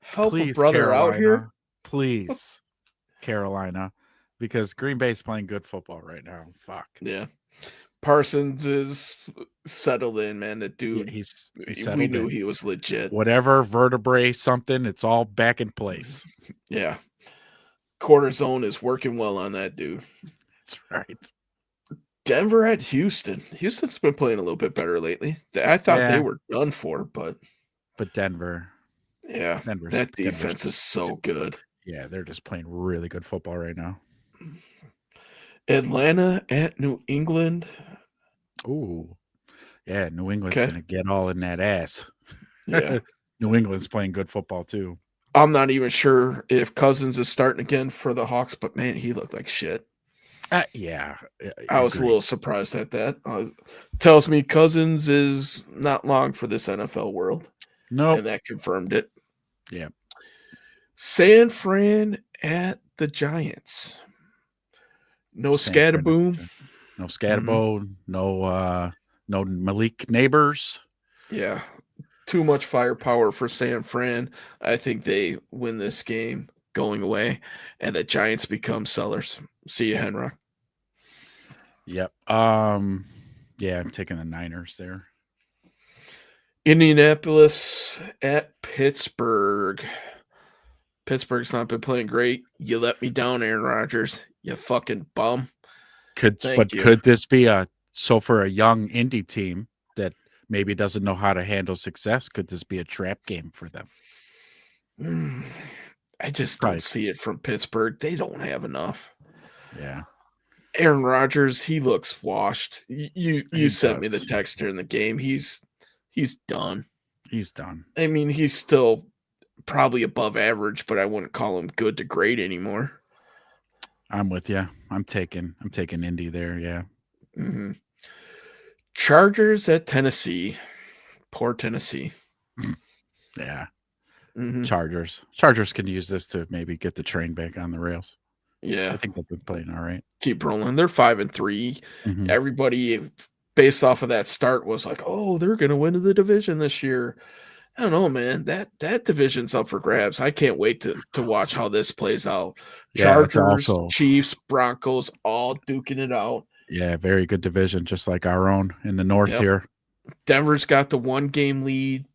help Please, a brother Carolina, out here? Please, Carolina. Because Green Bay's playing good football right now. Fuck. Yeah. Parsons is settled in, man. That dude, he's settled we knew in. he was legit. Whatever vertebrae, something, it's all back in place. Yeah. Cortisone is working well on that dude. That's right. Denver at Houston. Houston's been playing a little bit better lately. I thought they were done for, but Denver. Yeah. That defense is so good. Yeah, they're just playing really good football right now. Atlanta at New England. Ooh. Yeah, New England's going to get all in that ass. Yeah. New England's playing good football too. I'm not even sure if Cousins is starting again for the Hawks, but man, he looked like shit. Yeah. I was a little surprised at that. Tells me Cousins is not long for this NFL world. No. And that confirmed it. Yeah. San Fran at the Giants. No Scatterboom. No Scatterboom. No Malik Neighbors. Yeah. Too much firepower for San Fran. I think they win this game going away, and the Giants become sellers. See you, Henry. Yep. Yeah, I'm taking the Niners there. Indianapolis at Pittsburgh. Pittsburgh's not been playing great. You let me down, Aaron Rodgers. You fucking bum. Thank you. Could this be for a young indie team that maybe doesn't know how to handle success? Could this be a trap game for them? I just don't see it from Pittsburgh. They don't have enough. Yeah. Aaron Rodgers, he looks washed. You sent me the text during the game. He's done. He's done. I mean, he's still probably above average, but I wouldn't call him good to great anymore. I'm with you. I'm taking Indy there. Yeah. Mm-hmm. Chargers at Tennessee. Poor Tennessee. Yeah. Mm-hmm. Chargers can use this to maybe get the train back on the rails. Yeah. I think they've been playing all right. Keep rolling. They're 5-3. Mm-hmm. Everybody, based off of that start, was like, oh, they're going to win the division this year. I don't know, man. That division's up for grabs. I can't wait to watch how this plays out. Chargers, Chiefs, Broncos, all duking it out. Yeah, very good division, just like our own in the north here. Denver's got the 1-game lead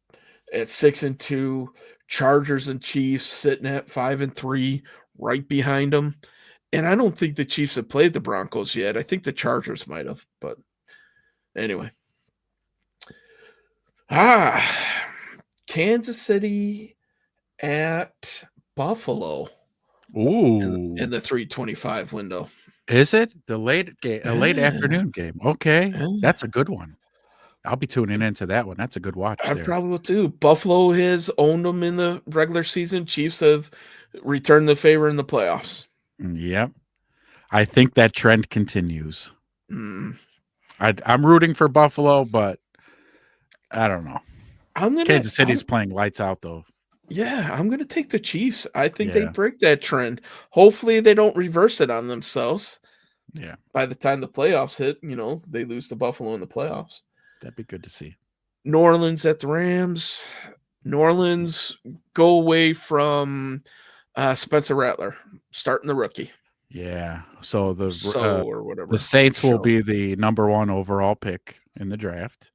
at 6-2. Chargers and Chiefs sitting at 5-3, right behind them. And I don't think the Chiefs have played the Broncos yet. I think the Chargers might have, but anyway. Kansas City at Buffalo. Ooh. In the 3:25 window. Is it the late afternoon game? Okay. That's a good one. I'll be tuning into that one. That's a good watch. I probably will too. Buffalo has owned them in the regular season. Chiefs have returned the favor in the playoffs. Yep. I think that trend continues. I'm rooting for Buffalo, but I don't know. Kansas City's playing lights out, though. Yeah, I'm going to take the Chiefs. I think they break that trend. Hopefully, they don't reverse it on themselves. Yeah. By the time the playoffs hit, they lose to Buffalo in the playoffs. That'd be good to see. New Orleans at the Rams. New Orleans go away from Spencer Rattler, starting the rookie. Yeah. So or whatever. The Saints will be the number 1 overall pick in the draft.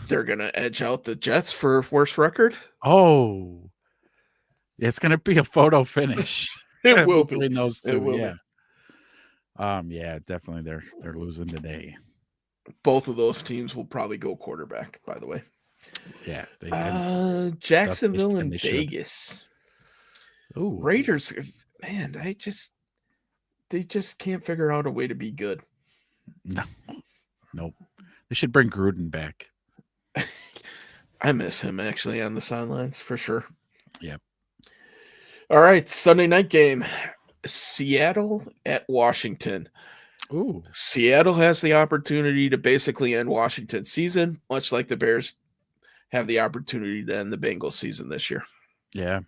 They're going to edge out the Jets for worst record. Oh, it's going to be a photo finish. It will between those two. It will be. Yeah, definitely. They're losing today. Both of those teams will probably go quarterback, by the way. Yeah. They can. Jacksonville and Vegas. Ooh. Raiders, man, they just can't figure out a way to be good. No. Nope. They should bring Gruden back. I miss him actually on the sidelines for sure. Yep. All right, Sunday night game. Seattle at Washington. Ooh. Seattle has the opportunity to basically end Washington's season, much like the Bears have the opportunity to end the Bengals season this year. Yeah.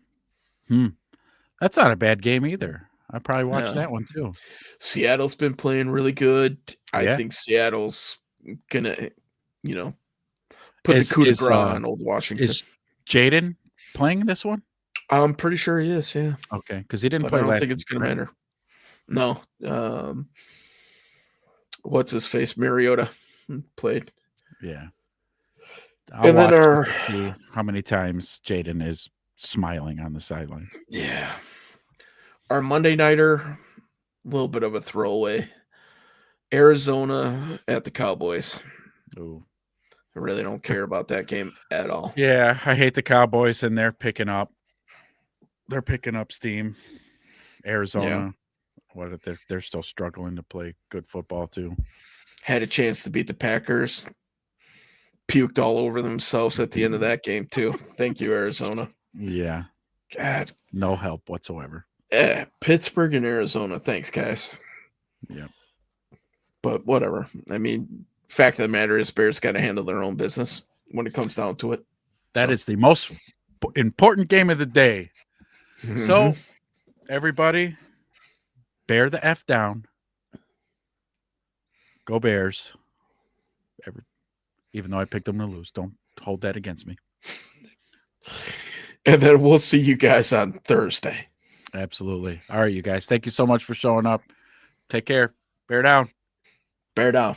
That's not a bad game either. I probably watched that one too. Seattle's been playing really good. I think Seattle's gonna, put the coup de grace on old Washington. Is Jaden playing this one? I'm pretty sure he is, yeah. Okay, because he didn't play last. I don't think it's going to matter. No. What's his face? Mariota played. Yeah. I'll watch to see how many times Jaden is smiling on the sidelines. Yeah. Our Monday nighter, a little bit of a throwaway. Arizona at the Cowboys. Ooh. I really don't care about that game at all. Yeah, I hate the Cowboys, and they're picking up steam. Arizona, they're still struggling to play good football too. Had a chance to beat the Packers. Puked all over themselves at the end of that game too. Thank you, Arizona. Yeah. God. No help whatsoever. Pittsburgh and Arizona. Thanks, guys. Yeah. But whatever. I mean, fact of the matter is Bears got to handle their own business when it comes down to it. That is the most important game of the day. Mm-hmm. So, everybody, bear the F down. Go Bears. Even though I picked them to lose. Don't hold that against me. And then we'll see you guys on Thursday. Absolutely. All right, you guys. Thank you so much for showing up. Take care. Bear down. Bear down.